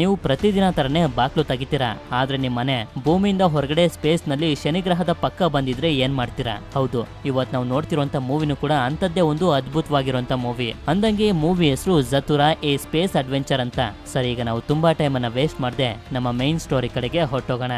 ನೀವು ಪ್ರತಿದಿನ ತರನೇ ಬಾಕ್ಲು ತೆಗಿತೀರಾ, ಆದ್ರೆ ನಿಮ್ ಮನೆ ಭೂಮಿಯಿಂದ ಹೊರಗಡೆ ಸ್ಪೇಸ್ ನಲ್ಲಿ ಶನಿಗ್ರಹದ ಪಕ್ಕ ಬಂದಿದ್ರೆ ಏನ್ ಮಾಡ್ತೀರಾ? ಹೌದು, ಇವತ್ ನಾವು ನೋಡ್ತಿರುವಂತ ಮೂವಿನೂ ಕೂಡ ಅಂತದ್ದೇ ಒಂದು ಅದ್ಭುತವಾಗಿರುವಂತ ಮೂವಿ. ಅಂದಂಗೆ ಮೂವಿ ಹೆಸರು ಜತುರಾ ಎ ಸ್ಪೇಸ್ ಅಡ್ವೆಂಚರ್ ಅಂತ. ಸರಿ, ಈಗ ನಾವು ತುಂಬಾ ಟೈಮ್ ಅನ್ನ ವೇಸ್ಟ್ ಮಾಡದೆ ನಮ್ಮ ಮೈನ್ ಸ್ಟೋರಿ ಕಡೆಗೆ ಹೊರಟೋಗೋಣ.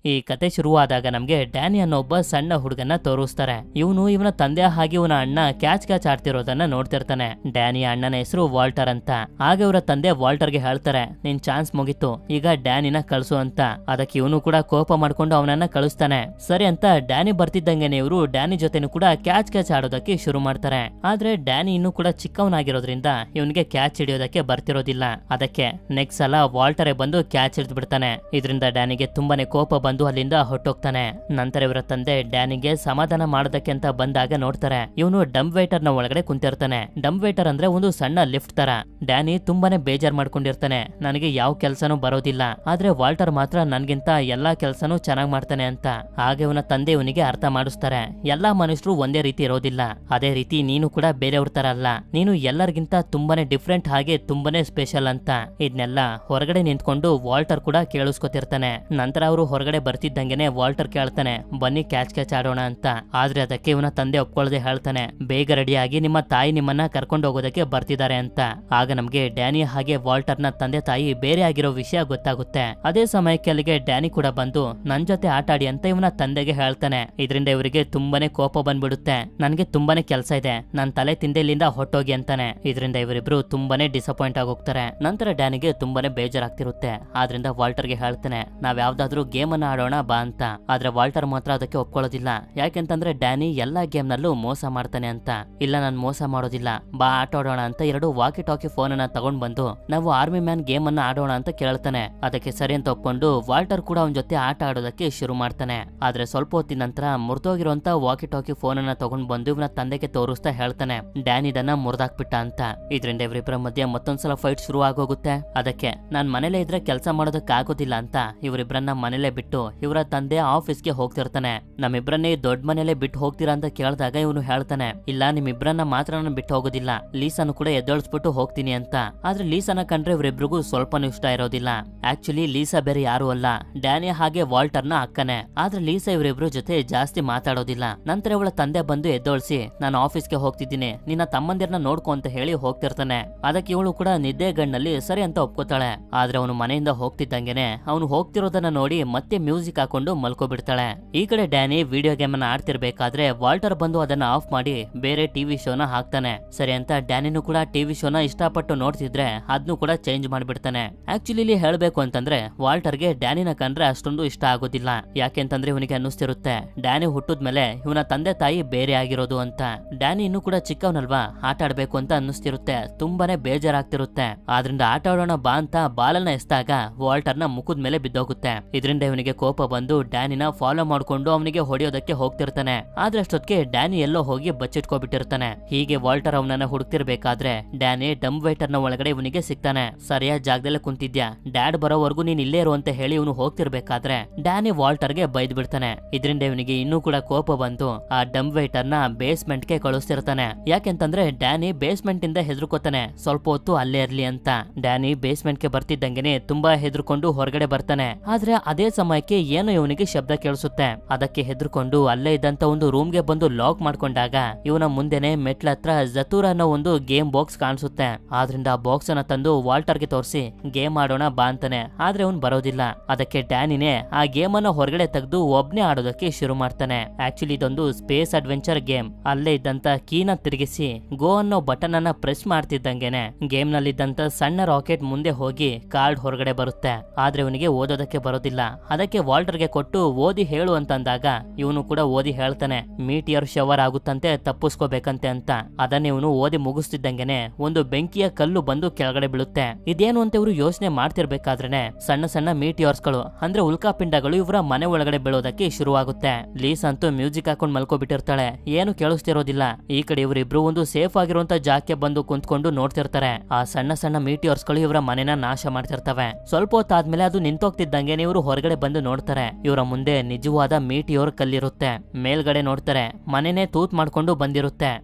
ಈ ಕತೆ ಶುರುವಾದಾಗ ನಮ್ಗೆ ಡ್ಯಾನಿ ಅನ್ನೋ ಒಬ್ಬ ಸಣ್ಣ ಹುಡುಗನ್ನ ತೋರಿಸ್ತಾರೆ. ಇವನ ತಂದೆ ಹಾಗೆ ಇವನ ಅಣ್ಣ ಕ್ಯಾಚ್ ಆಡ್ತಿರೋದನ್ನ ನೋಡ್ತಿರ್ತಾನೆ. ಡ್ಯಾನಿಯ ಅಣ್ಣನ ಹೆಸರು ವಾಲ್ಟರ್ ಅಂತ. ಆಗ ಇವರ ತಂದೆ ವಾಲ್ಟರ್ಗೆ ಹೇಳ್ತಾರೆ, ನಿನ್ ಚಾನ್ಸ್ ಮುಗಿತು, ಈಗ ಡ್ಯಾನಿನ ಕಳ್ಸು ಅಂತ. ಅದಕ್ಕೆ ಇವನು ಕೂಡ ಕೋಪ ಮಾಡ್ಕೊಂಡು ಅವನನ್ನ ಕಳಿಸ್ತಾನೆ. ಸರಿ ಅಂತ ಡ್ಯಾನಿ ಬರ್ತಿದ್ದಂಗೆನೆ ಇವರು ಡ್ಯಾನಿ ಜೊತೆನೂ ಕೂಡ ಕ್ಯಾಚ್ ಆಡೋದಕ್ಕೆ ಶುರು ಮಾಡ್ತಾರೆ. ಆದ್ರೆ ಡ್ಯಾನಿ ಇನ್ನೂ ಕೂಡ ಚಿಕ್ಕವನಾಗಿರೋದ್ರಿಂದ ಇವನಿಗೆ ಕ್ಯಾಚ್ ಹಿಡಿಯೋದಕ್ಕೆ ಬರ್ತಿರೋದಿಲ್ಲ. ಅದಕ್ಕೆ ನೆಕ್ಸ್ಟ್ ಸಲ ವಾಲ್ಟರೇ ಬಂದು ಕ್ಯಾಚ್ ಹಿಡಿದು ಬಿಡ್ತಾನೆ. ಇದರಿಂದ ಡ್ಯಾನಿಗೆ ತುಂಬಾನೇ ಕೋಪ ಬಂದು ಅಲ್ಲಿಂದ ಹೊಟ್ಟೋಗ್ತಾನೆ. ನಂತರ ಇವರ ತಂದೆ ಡ್ಯಾನಿಗೆ ಸಮಾಧಾನ ಮಾಡೋದಕ್ಕೆ ಅಂತ ಬಂದಾಗ ನೋಡ್ತಾರೆ, ಇವನು ಡಂಪ್ ವೇಟರ್ ನ ಒಳಗಡೆ ಕುಂತಿರ್ತಾನೆ. ಡಂಪ್ ವೇಟರ್ ಅಂದ್ರೆ ಒಂದು ಸಣ್ಣ ಲಿಫ್ಟ್ ತರ. ಡ್ಯಾನಿ ತುಂಬಾನೇ ಬೇಜಾರ್ ಮಾಡ್ಕೊಂಡಿರ್ತಾನೆ, ನನಗೆ ಯಾವ ಕೆಲ್ಸನೂ ಬರೋದಿಲ್ಲ, ಆದ್ರೆ ವಾಲ್ಟರ್ ಮಾತ್ರ ನನ್ಗಿಂತ ಎಲ್ಲಾ ಕೆಲ್ಸನೂ ಚೆನ್ನಾಗ್ ಮಾಡ್ತಾನೆ ಅಂತ. ಹಾಗೆ ಇವನ ತಂದೆ ಇವನಿಗೆ ಅರ್ಥ ಮಾಡಿಸ್ತಾರೆ, ಎಲ್ಲಾ ಮನುಷ್ಯರು ಒಂದೇ ರೀತಿ ಇರೋದಿಲ್ಲ, ಅದೇ ರೀತಿ ನೀನು ಕೂಡ ಬೇರೆಯವ್ರ ತರ ಅಲ್ಲ, ನೀನು ಎಲ್ಲರಿಗಿಂತ ತುಂಬಾನೇ ಡಿಫ್ರೆಂಟ್ ಹಾಗೆ ತುಂಬಾನೇ ಸ್ಪೆಷಲ್ ಅಂತ. ಇದನ್ನೆಲ್ಲ ಹೊರಗಡೆ ನಿಂತ್ಕೊಂಡು ವಾಲ್ಟರ್ ಕೂಡ ಕೇಳಿಸ್ಕೊತಿರ್ತಾನೆ. ನಂತರ ಅವರು ಹೊರಗಡೆ ಬರ್ತಿದ್ದಂಗೆನೆ ವಾಲ್ಟರ್ ಕೇಳ್ತಾನೆ, ಬನ್ನಿ ಕ್ಯಾಚ್ ಆಡೋಣ ಅಂತ. ಆದ್ರೆ ಅದಕ್ಕೆ ಇವನ ತಂದೆ ಒಪ್ಕೊಳ್ಳದೆ ಹೇಳ್ತಾನೆ, ಬೇಗ ರೆಡಿಯಾಗಿ ನಿಮ್ಮ ತಾಯಿ ನಿಮ್ಮನ್ನ ಕರ್ಕೊಂಡು ಹೋಗೋದಕ್ಕೆ ಬರ್ತಿದ್ದಾರೆ ಅಂತ. ಆಗ ನಮ್ಗೆ ಡ್ಯಾನಿ ಹಾಗೆ ವಾಲ್ಟರ್ ನ ತಂದೆ ತಾಯಿ ಬೇರೆ ಆಗಿರೋ ವಿಷಯ ಗೊತ್ತಾಗುತ್ತೆ. ಅದೇ ಸಮಯಕ್ಕೆ ಅಲ್ಲಿಗೆ ಡ್ಯಾನಿ ಕೂಡ ಬಂದು ನನ್ ಜೊತೆ ಆಟ ಆಡಿ ಅಂತ ಇವನ ತಂದೆಗೆ ಹೇಳ್ತಾನೆ. ಇದರಿಂದ ಇವರಿಗೆ ತುಂಬಾನೇ ಕೋಪ ಬಂದ್ಬಿಡುತ್ತೆ. ನನ್ಗೆ ತುಂಬಾನೇ ಕೆಲಸ ಇದೆ, ನನ್ ತಲೆ ತಿಂದೆಲ್ಲಿಂದ ಹೊಟ್ಟೋಗಿ ಅಂತಾನೆ. ಇದರಿಂದ ಇವರಿಬ್ರು ತುಂಬಾನೇ ಡಿಸಪಾಯಿಂಟ್ ಆಗೋಗ್ತಾರೆ. ನಂತರ ಡ್ಯಾನಿಗೆ ತುಂಬಾನೇ ಬೇಜಾರಾಗ್ತಿರುತ್ತೆ. ಆದ್ರಿಂದ ವಾಲ್ಟರ್ಗೆ ಹೇಳ್ತಾನೆ, ನಾವ್ ಯಾವ್ದಾದ್ರು ಗೇಮ್ ಅನ್ನ ಆಡೋಣ ಬಾ ಅಂತ. ಆದ್ರೆ ವಾಲ್ಟರ್ ಮಾತ್ರ ಅದಕ್ಕೆ ಒಪ್ಕೊಳ್ಳೋದಿಲ್ಲ. ಯಾಕೆಂತಂದ್ರೆ ಡ್ಯಾನಿ ಎಲ್ಲಾ ಗೇಮ್ ನಲ್ಲೂ ಮೋಸ ಮಾಡ್ತಾನೆ ಅಂತ. ಇಲ್ಲ, ನಾನ್ ಮೋಸ ಮಾಡೋದಿಲ್ಲ, ಬಾ ಆಟ ಆಡೋಣ ಅಂತ ಎರಡು ವಾಕಿ ಟಾಕಿ ಫೋನ್ ಅನ್ನ ತಗೊಂಡ್ ಬಂದು ನಾವು ಆರ್ಮಿ ಮ್ಯಾನ್ ಗೇಮ್ ಅನ್ನ ಆಡೋಣ ಅಂತ ಕೇಳ್ತಾನೆ. ಅದಕ್ಕೆ ಸರಿ ಅಂತ ಒಪ್ಕೊಂಡು ವಾಲ್ಟರ್ ಕೂಡ ಅವನ ಜೊತೆ ಆಟ ಆಡೋದಕ್ಕೆ ಶುರು ಮಾಡ್ತಾನೆ. ಆದ್ರೆ ಸ್ವಲ್ಪ ಹೊತ್ತಿನ ನಂತರ ಮುರಿದೋಗಿರುವಂತ ವಾಕಿ ಟಾಕಿ ಫೋನ್ ಅನ್ನ ತಗೊಂಡ್ ಬಂದು ಇವನ ತಂದೆಗೆ ತೋರಿಸ್ತಾ ಹೇಳ್ತಾನೆ, ಡ್ಯಾನಿ ಇದನ್ನ ಮುರಿದಾಕ್ಬಿಟ್ಟ ಅಂತ. ಇದರಿಂದ ಇವರಿಬ್ಬರ ಮಧ್ಯೆ ಮತ್ತೊಂದ್ಸಲ ಫೈಟ್ ಶುರು ಆಗೋಗುತ್ತೆ. ಅದಕ್ಕೆ ನಾನ್ ಮನೇಲೆ ಇದ್ರೆ ಕೆಲಸ ಮಾಡೋದಕ್ಕೆ ಆಗೋದಿಲ್ಲ ಅಂತ ಇವರಿಬ್ಬರನ್ನ ಮನೇಲೆ ಬಿಟ್ಟು ಇವರ ತಂದೆ ಆಫೀಸ್ಗೆ ಹೋಗ್ತಿರ್ತಾನೆ. ನಮ್ಮಿಬ್ರನ್ನೇ ದೊಡ್ಡ ಮನೇಲೆ ಬಿಟ್ಟು ಹೋಗ್ತೀರಾ ಅಂತ ಕೇಳಿದಾಗ ಇವನು ಹೇಳ್ತಾನೆ, ಇಲ್ಲ, ನಿಮ್ಮಿಬ್ರನ್ನ ಮಾತ್ರ ನಾನು ಬಿಟ್ಟು ಹೋಗೋದಿಲ್ಲ, ಲೀಸಾನು ಕೂಡ ಎದ್ದೊಳಿಸ್ಬಿಟ್ಟು ಹೋಗ್ತೀನಿ ಅಂತ. ಆದ್ರೆ ಲೀಸಾನ ಕಂಡ್ರೆ ಇವರಿಬ್ರಿಗೂ ಸ್ವಲ್ಪನೂ ಇಷ್ಟ ಇರೋದಿಲ್ಲ. ಆಕ್ಚುಲಿ ಲೀಸಾ ಬೇರೆ ಯಾರು ಅಲ್ಲ, ಡ್ಯಾನಿ ಹಾಗೆ ವಾಲ್ಟರ್ ನ ಅಕ್ಕನೆ. ಆದ್ರೆ ಲೀಸಾ ಇವರಿಬ್ರು ಜೊತೆ ಜಾಸ್ತಿ ಮಾತಾಡೋದಿಲ್ಲ. ನಂತರ ಇವಳ ತಂದೆ ಬಂದು ಎದ್ದೊಳಿಸಿ, ನಾನು ಆಫೀಸ್ಗೆ ಹೋಗ್ತಿದ್ದೀನಿ, ನಿನ್ನ ತಮ್ಮಂದಿರನ್ನ ನೋಡ್ಕೊ ಅಂತ ಹೇಳಿ ಹೋಗ್ತಿರ್ತಾನೆ. ಅದಕ್ಕೆ ಇವಳು ಕೂಡ ನಿದ್ದೆಗಣ್ಣಲ್ಲಿ ಸರಿ ಅಂತ ಒಪ್ಕೋತಾಳೆ. ಆದ್ರೆ ಅವನು ಮನೆಯಿಂದ ಹೋಗ್ತಿದ್ದಂಗೆನೆ ಅವನು ಹೋಗ್ತಿರೋದನ್ನ ನೋಡಿ ಮತ್ತೆ ಮ್ಯೂಸಿಕ್ ಹಾಕೊಂಡು ಮಲ್ಕೋಬಿಡ್ತಾಳೆ. ಈ ಕಡೆ ಡ್ಯಾನಿ ವಿಡಿಯೋ ಗೇಮ್ ಅನ್ನ ಆಡ್ತಿರ್ಬೇಕಾದ್ರೆ ವಾಲ್ಟರ್ ಬಂದು ಅದನ್ನ ಆಫ್ ಮಾಡಿ ಬೇರೆ ಟಿವಿ ಶೋನ ಹಾಕ್ತಾನೆ. ಸರಿ ಅಂತ ಡ್ಯಾನಿನೂ ಕೂಡ ಟಿವಿ ಶೋನ ಇಷ್ಟಪಟ್ಟು ನೋಡ್ತಿದ್ರೆ ಅದನ್ನು ಕೂಡ ಚೇಂಜ್ ಮಾಡ್ಬಿಡ್ತಾನೆ. ಆಕ್ಚುಲಿ ಇಲ್ಲಿ ಹೇಳ್ಬೇಕು ಅಂತಂದ್ರೆ ವಾಲ್ಟರ್ಗೆ ಡ್ಯಾನಿನ ಕಂಡ್ರೆ ಅಷ್ಟೊಂದು ಇಷ್ಟ ಆಗೋದಿಲ್ಲ. ಯಾಕೆಂತಂದ್ರೆ ಇವನಿಗೆ ಅನ್ನಿಸ್ತಿರುತ್ತೆ, ಡ್ಯಾನಿ ಹುಟ್ಟಿದ್ಮೇಲೆ ಇವನ ತಂದೆ ತಾಯಿ ಬೇರೆ ಆಗಿರೋದು ಅಂತ. ಡ್ಯಾನಿ ಇನ್ನೂ ಕೂಡ ಚಿಕ್ಕವನಲ್ವಾ, ಆಟ ಆಡ್ಬೇಕು ಅಂತ ಅನ್ನಿಸ್ತಿರುತ್ತೆ, ತುಂಬಾನೇ ಬೇಜಾರಾಗ್ತಿರುತ್ತೆ. ಆದ್ರಿಂದ ಆಟ ಆಡೋಣ ಬಾ ಅಂತ ಬಾಲನ್ನ ಎಸ್ದಾಗ ವಾಲ್ಟರ್ ನ ಮುಖದ ಮೇಲೆ ಬಿದ್ದೋಗುತ್ತೆ. ಇದರಿಂದ ಇವನಿಗೆ ಕೋಪ ಬಂದು ಡ್ಯಾನಿನ ಫಾಲೋ ಮಾಡ್ಕೊಂಡು ಅವನಿಗೆ ಹೊಡೆಯೋದಕ್ಕೆ ಹೋಗ್ತಿರ್ತಾನೆ. ಆದ್ರೆ ಅಷ್ಟೊತ್ತಿಗೆ ಡ್ಯಾನಿ ಎಲ್ಲೋ ಹೋಗಿ ಬಚ್ಚಿಟ್ಕೋಬಿಟ್ಟಿರ್ತಾನೆ. ಹೀಗೆ ವಾಲ್ಟರ್ ಅವನನ್ನ ಹುಡುಕ್ತಿರ್ಬೇಕಾದ್ರೆ ಡ್ಯಾನಿ ಡಂಪ್ ವೇಟರ್ ನ ಒಳಗಡೆ ಇವನಿಗೆ ಸಿಗ್ತಾನೆ. ಸರಿಯಾದ ಜಾಗದಲ್ಲೇ ಕುಂತಿದ್ಯಾ, ಡ್ಯಾಡ್ ಬರೋವರೆಗೂ ನೀನ್ ಇಲ್ಲೇ ಇರು ಅಂತ ಹೇಳಿ ಇವನು ಹೋಗ್ತಿರ್ಬೇಕಾದ್ರೆ ಡ್ಯಾನಿ ವಾಲ್ಟರ್ಗೆ ಬೈದ್ ಬಿಡ್ತಾನೆ. ಇದರಿಂದ ಇವನಿಗೆ ಇನ್ನೂ ಕೂಡ ಕೋಪ ಬಂದು ಆ ಡಂಪ್ ವೇಟರ್ ನ ಬೇಸ್ಮೆಂಟ್ ಗೆ ಕಳಿಸ್ತಿರ್ತಾನೆ. ಯಾಕೆಂತಂದ್ರೆ ಡ್ಯಾನಿ ಬೇಸ್ಮೆಂಟ್ ಇಂದ ಹೆದರ್ಕೋತಾನೆ, ಸ್ವಲ್ಪ ಹೊತ್ತು ಅಲ್ಲೇ ಇರ್ಲಿ ಅಂತ. ಡ್ಯಾನಿ ಬೇಸ್ಮೆಂಟ್ ಗೆ ಬರ್ತಿದ್ದಂಗೆನೆ ತುಂಬಾ ಹೆದರ್ಕೊಂಡು ಹೊರಗಡೆ ಬರ್ತಾನೆ. ಆದ್ರೆ ಅದೇ ಸಮಯಕ್ಕೆ ಏನೋ ಇವನಿಗೆ ಶಬ್ದ ಕೇಳಿಸುತ್ತೆ. ಅದಕ್ಕೆ ಹೆದರ್ಕೊಂಡು ಅಲ್ಲೇ ಇದ್ದಂತ ಒಂದು ರೂಮ್ಗೆ ಬಂದು ಲಾಕ್ ಮಾಡ್ಕೊಂಡಾಗ ಇವನ ಮುಂದೆನೆ ಮೆಟ್ಲ ಹತ್ರ ಜತೂರ್ ಅನ್ನೋ ಒಂದು ಗೇಮ್ ಬಾಕ್ಸ್ ಕಾಣಿಸುತ್ತೆ. ಆದ್ರಿಂದ ಆ ಬಾಕ್ಸ್ ಅನ್ನ ತಂದು ವಾಲ್ಟರ್ಗೆ ತೋರಿಸಿ ಗೇಮ್ ಆಡೋಣ ಬಾ ಅಂತಾನೆ. ಆದ್ರೆ ಅವ್ನು ಬರೋದಿಲ್ಲ. ಅದಕ್ಕೆ ಡ್ಯಾನಿನೇ ಆ ಗೇಮ್ ಅನ್ನ ಹೊರಗಡೆ ತೆಗೆದು ಒಬ್ನೇ ಆಡೋದಕ್ಕೆ ಶುರು ಮಾಡ್ತಾನೆ. ಆಕ್ಚುಲಿ ಇದೊಂದು ಸ್ಪೇಸ್ ಅಡ್ವೆಂಚರ್ ಗೇಮ್. ಅಲ್ಲೇ ಇದ್ದಂತ ಕೀನ ತಿರುಗಿಸಿ ಗೋ ಅನ್ನೋ ಬಟನ್ ಅನ್ನ ಪ್ರೆಸ್ ಮಾಡ್ತಿದ್ದಂಗೆನೆ ಗೇಮ್ ನಲ್ಲಿದ್ದಂತ ಸಣ್ಣ ರಾಕೆಟ್ ಮುಂದೆ ಹೋಗಿ ಕಾರ್ಡ್ ಹೊರಗಡೆ ಬರುತ್ತೆ. ಆದ್ರೆ ಇವನಿಗೆ ಓದೋದಕ್ಕೆ ಬರೋದಿಲ್ಲ. ಅದಕ್ಕೆ ವಾಲ್ಟರ್ಗೆ ಕೊಟ್ಟು ಓದಿ ಹೇಳು ಅಂತಂದಾಗ ಇವನು ಕೂಡ ಓದಿ ಹೇಳ್ತಾನೆ, ಮೀಟಿಯರ್ ಶವರ್ ಆಗುತ್ತಂತೆ, ತಪ್ಪಿಸ್ಕೋಬೇಕಂತೆ ಅಂತ. ಅದನ್ನ ಇವನು ಓದಿ ಮುಗಿಸ್ತಿದ್ದಂಗೆನೆ ಒಂದು ಬೆಂಕಿಯ ಕಲ್ಲು ಬಂದು ಕೆಳಗಡೆ ಬೀಳುತ್ತೆ. ಇದೇನು ಅಂತ ಇವರು ಯೋಚನೆ ಮಾಡ್ತಿರ್ಬೇಕಾದ್ರೇನೆ ಸಣ್ಣ ಸಣ್ಣ ಮೀಟಿಯರ್ಸ್ ಗಳು ಅಂದ್ರೆ ಉಲ್ಕಾಪಿಂಡಗಳು ಇವರ ಮನೆ ಒಳಗಡೆ ಬೀಳೋದಕ್ಕೆ ಶುರುವಾಗುತ್ತೆ. ಲೀಸ್ ಅಂತೂ ಮ್ಯೂಸಿಕ್ ಹಾಕೊಂಡು ಮಲ್ಕೋಬಿಟ್ಟಿರ್ತಾಳೆ, ಏನು ಕೇಳಿಸ್ತಿರೋದಿಲ್ಲ. ಈ ಕಡೆ ಇವರಿಬ್ರು ಒಂದು ಸೇಫ್ ಆಗಿರುವಂತ ಜಾಗಕ್ಕೆ ಬಂದು ಕುಂತ್ಕೊಂಡು ನೋಡ್ತಿರ್ತಾರೆ. ಆ ಸಣ್ಣ ಸಣ್ಣ ಮೀಟಿಯರ್ಸ್ ಗಳು ಇವರ ಮನೆನ ನಾಶ ಮಾಡ್ತಿರ್ತವೆ. ಸ್ವಲ್ಪ ಹೊತ್ತಾದ್ಮೇಲೆ ಅದು ನಿಂತೋಗ್ತಿದ್ದಂಗೆ ಇವರು ಹೊರಗಡೆ ಬಂದು ನೋಡ್ತಾರೆ. ಇವರ ಮುಂದೆ ನಿಜವಾದ ಮೀಟಿಯೋರ್ ಕಲ್ಲಿರುತ್ತೆ. ಮೇಲ್ಗಡೆ ನೋಡ್ತಾರೆ, ಮನೆನೇ ತೂತ್ ಮಾಡ್ಕೊಂಡು ಬಂದಿರುತ್ತೆ.